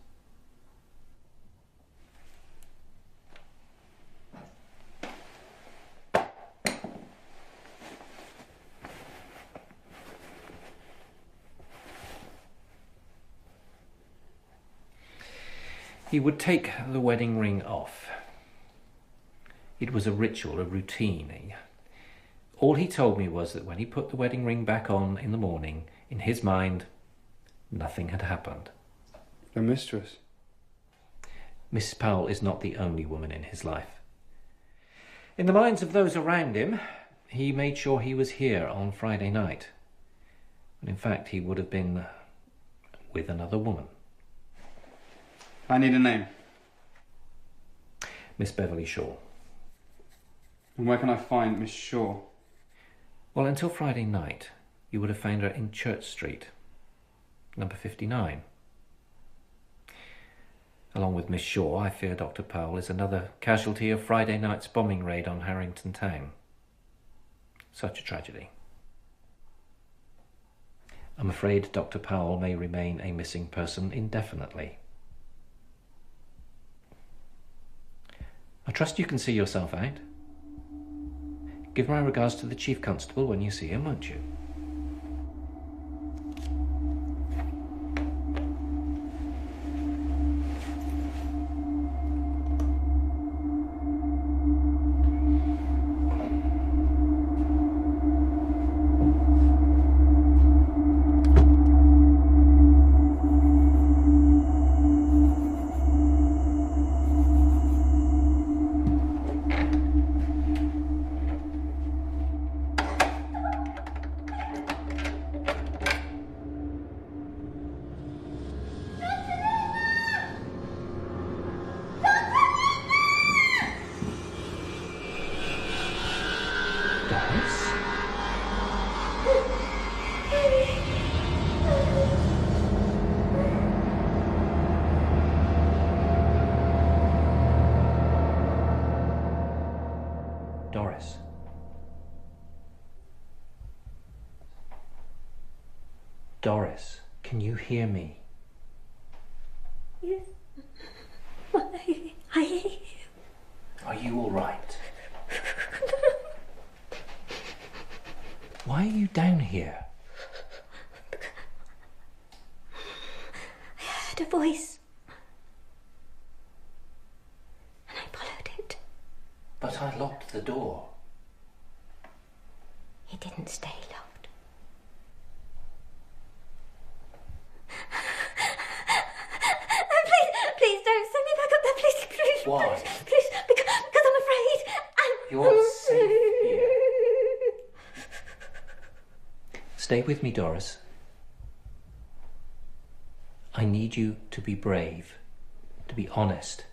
He would take the wedding ring off. It was a ritual, a routine. All he told me was that when he put the wedding ring back on in the morning, in his mind, nothing had happened. The mistress? Mrs. Powell is not the only woman in his life. In the minds of those around him, he made sure he was here on Friday night. And in fact, he would have been with another woman. I need a name. Miss Beverly Shaw. And where can I find Miss Shaw? Well, until Friday night, you would have found her in Church Street, number 59. Along with Miss Shaw, I fear Dr. Powell is another casualty of Friday night's bombing raid on Harrington Town. Such a tragedy. I'm afraid Dr. Powell may remain a missing person indefinitely. I trust you can see yourself out. Give my regards to the Chief Constable when you see him, won't you? Doris. Doris, can you hear me? Yes. I Are you all right? Why are you down here? I heard a voice. And I followed it. But I locked the door. It didn't stay locked. Please don't send me back up there, please. Why? Please, because I'm afraid. You're safe here. Stay with me, Doris. I need you to be brave, to be honest.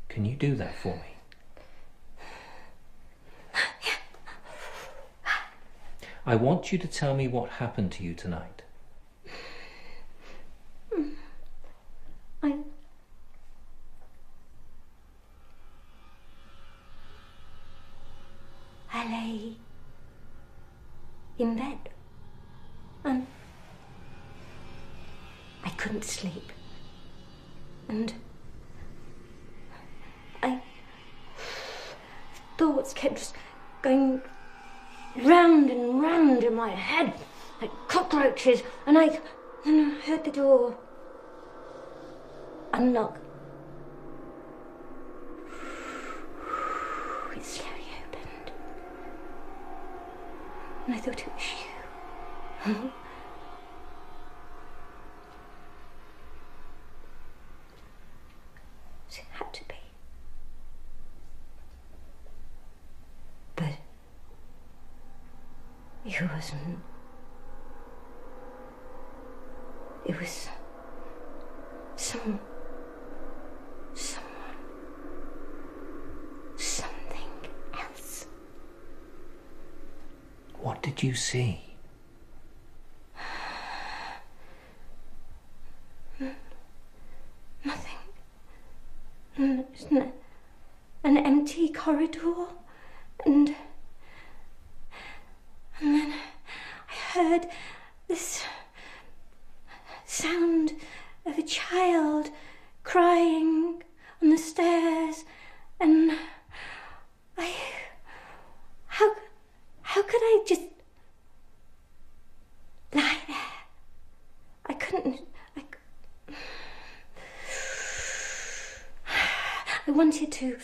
Can you do that for me? I want you to tell me what happened to you tonight. I lay in bed and I couldn't sleep. And thoughts kept just going round and round in my head like cockroaches, and I heard the door unlock. It slowly opened, and I thought it was you. So it had to be. But it wasn't. It was someone, something else. What did you see? Nothing. Just an empty corridor, and then heard this sound of a child crying on the stairs, and how could I just lie there? I couldn't. I wanted to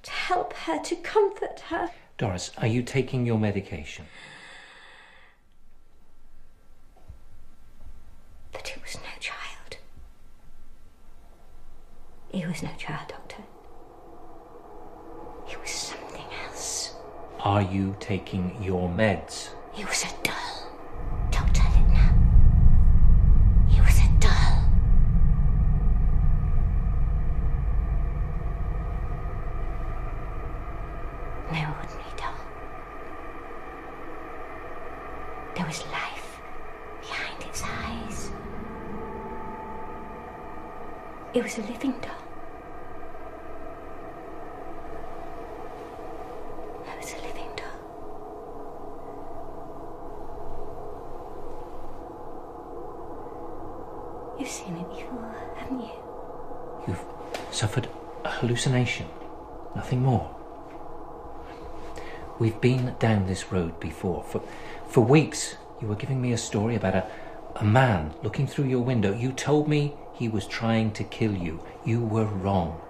help her, to comfort her. Doris, are you taking your medication? But it was no child. It was no child, Doctor. It was something else. Are you taking your meds? It was a doll, Dr. Littner. It was a doll. No ordinary doll. There was life behind its eyes. It was a living doll. It was a living doll. You've seen it before, haven't you? You've suffered a hallucination, nothing more. We've been down this road before. For weeks, you were giving me a story about a man looking through your window. You told me he was trying to kill you. You were wrong.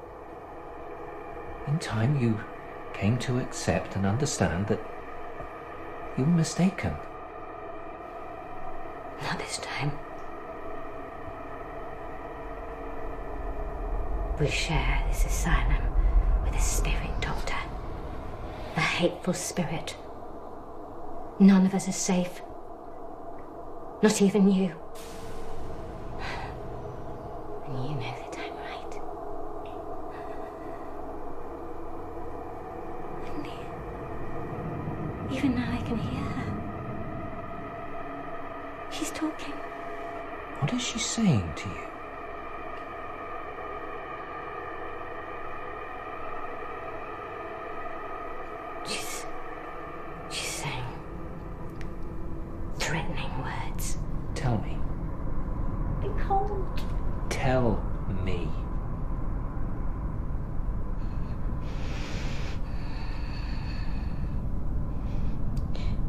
In time, you came to accept and understand that you were mistaken. Not this time. We share this asylum with a spirit, Doctor. A hateful spirit. None of us are safe. Not even you. And you know that I'm right. And even now I can hear her. She's talking. What is she saying to you? She's saying threatening words. Tell me. Be cold. Tell me.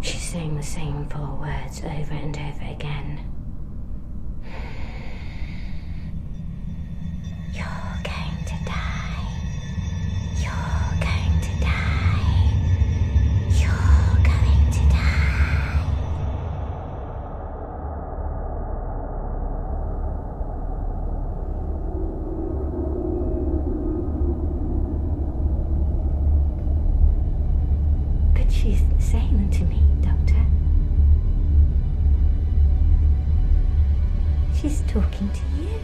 She's saying the same 4 words over and over again. You're going to die. You're going to die. You're going to die. But she's saying them to me, Doctor. She's talking to you.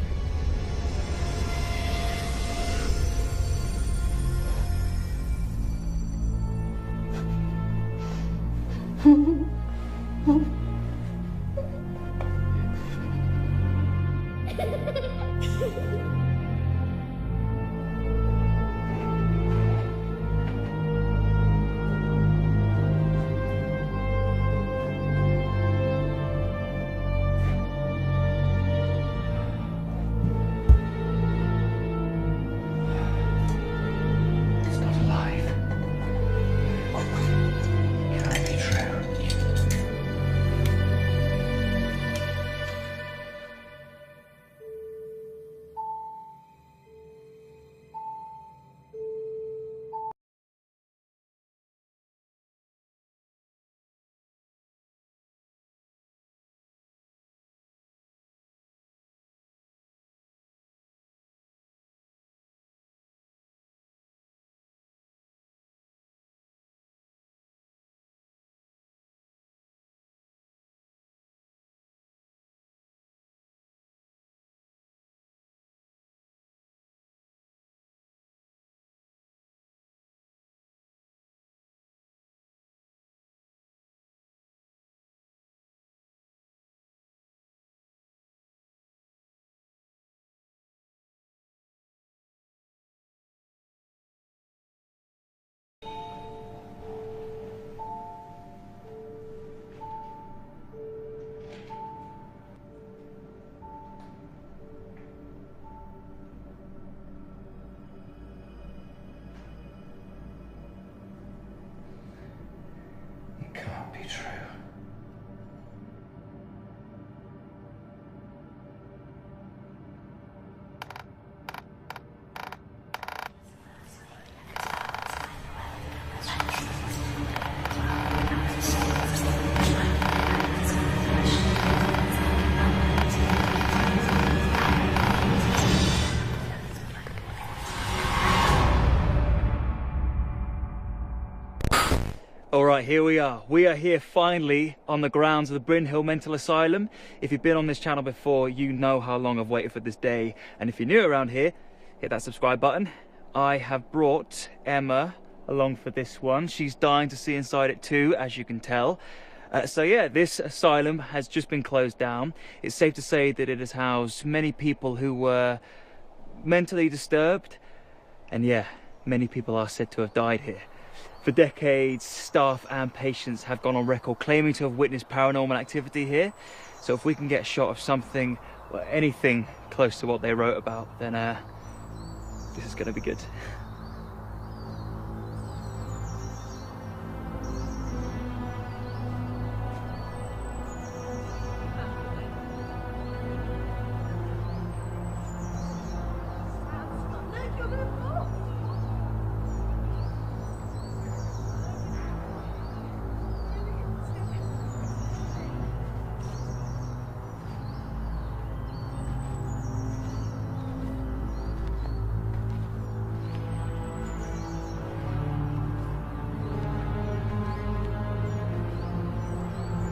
It's not alive. Can't be true. here we are. We are here finally on the grounds of the Bryn Hill Mental Asylum. If you've been on this channel before, you know how long I've waited for this day. And if you're new around here, hit that subscribe button. I have brought Emma along for this one. She's dying to see inside it too, as you can tell. So yeah, this asylum has just been closed down. It's safe to say that it has housed many people who were mentally disturbed. And yeah, many people are said to have died here. For decades, staff and patients have gone on record claiming to have witnessed paranormal activity here. So if we can get a shot of something, or anything close to what they wrote about, then this is going to be good.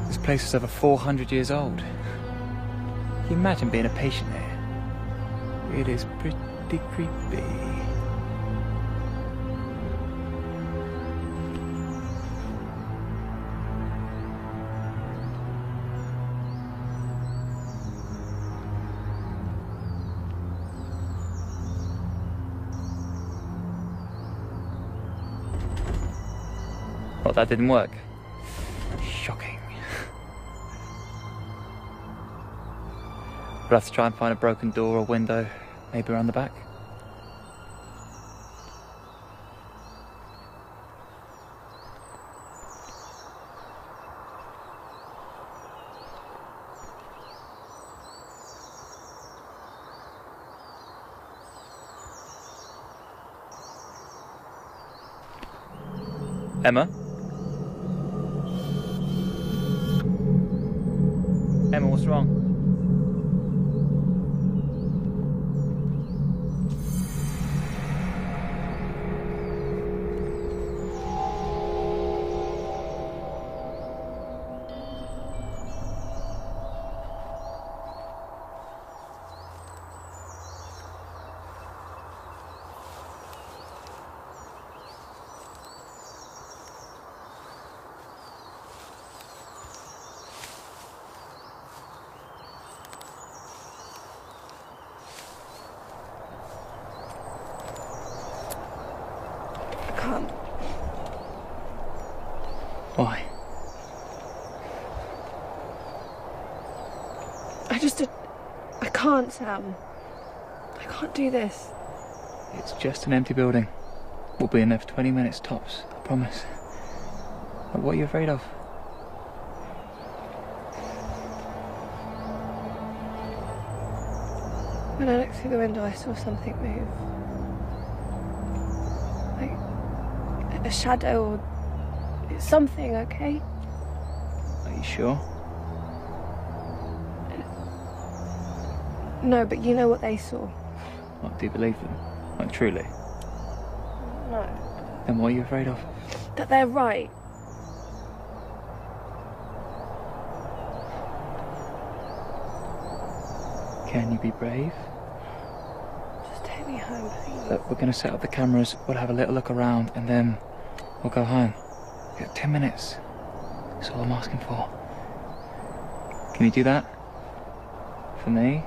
This place is over 400 years old. Can you imagine being a patient here? It is pretty creepy. Well, that didn't work. Shocking. We'll have to try and find a broken door or window, maybe around the back. Emma? Emma, what's wrong? Why? I can't, Sam. I can't do this. It's just an empty building. We'll be in there for 20 minutes tops, I promise. What are you afraid of? When I looked through the window, I saw something move. Like a shadow or something, okay? Are you sure? No, but you know what they saw. What, do you believe them? Like, truly? No. Then what are you afraid of? That they're right. Can you be brave? Just take me home, please. Look, we're going to set up the cameras, we'll have a little look around, and then we'll go home. You got 10 minutes. That's all I'm asking for. Can you do that? For me?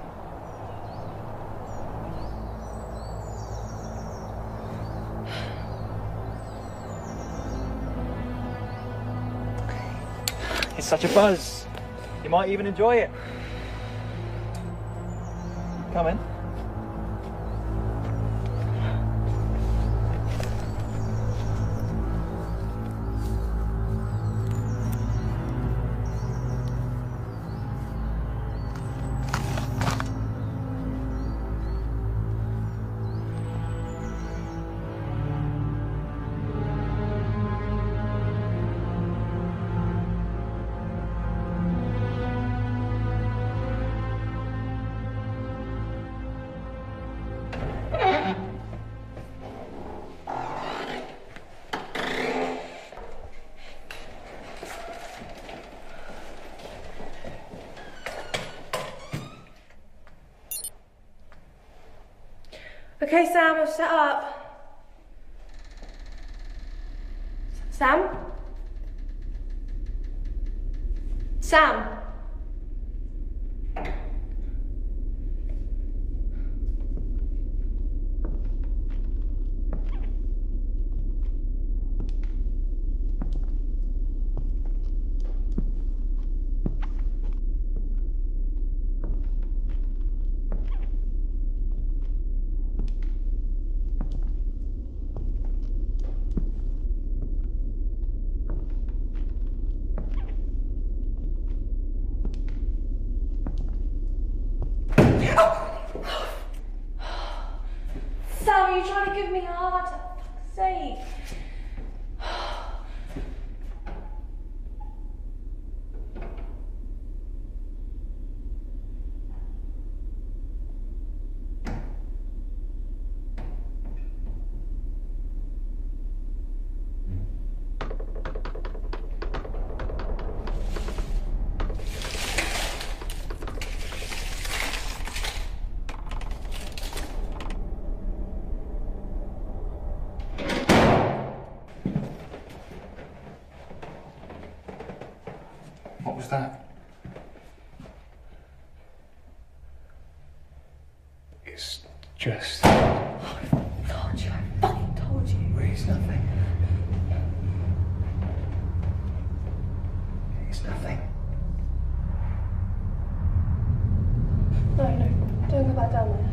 It's such a buzz. You might even enjoy it. Come in. Okay, Sam, I've set up. Sam? Sam? Sam, are you trying to give me a heart attack? For fuck's sake. What was that? It's just... I told you, I fucking told you. It's nothing. It's nothing. No, don't go back down there.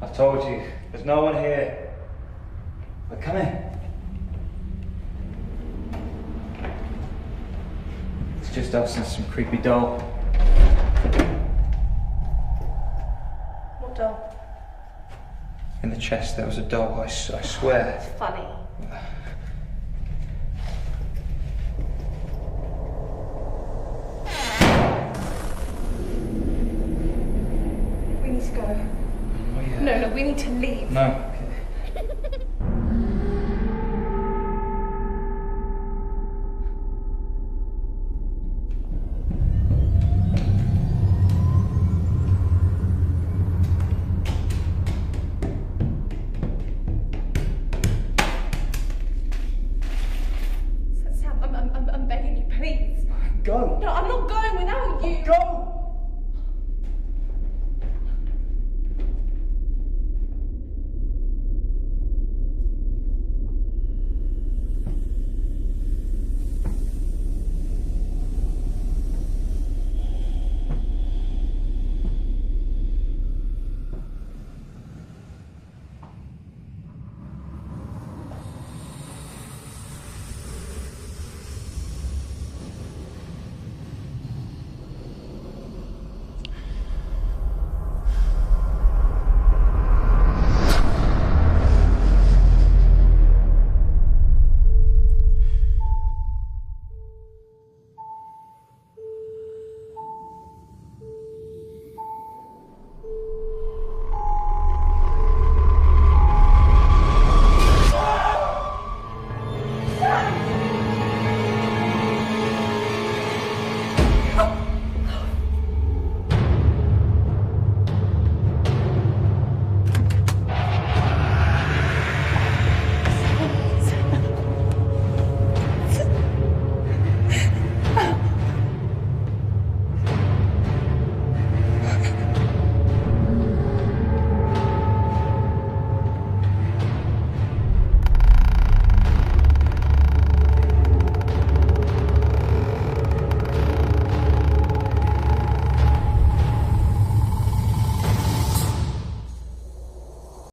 I told you, there's no one here. But come in. It's just us and some creepy doll. What doll? In the chest there was a doll, I swear. It's funny. We need to go. Oh, yeah. No, we need to leave. No. Okay. Sam, I'm begging you, please. Go. No, I'm not going without you. Go.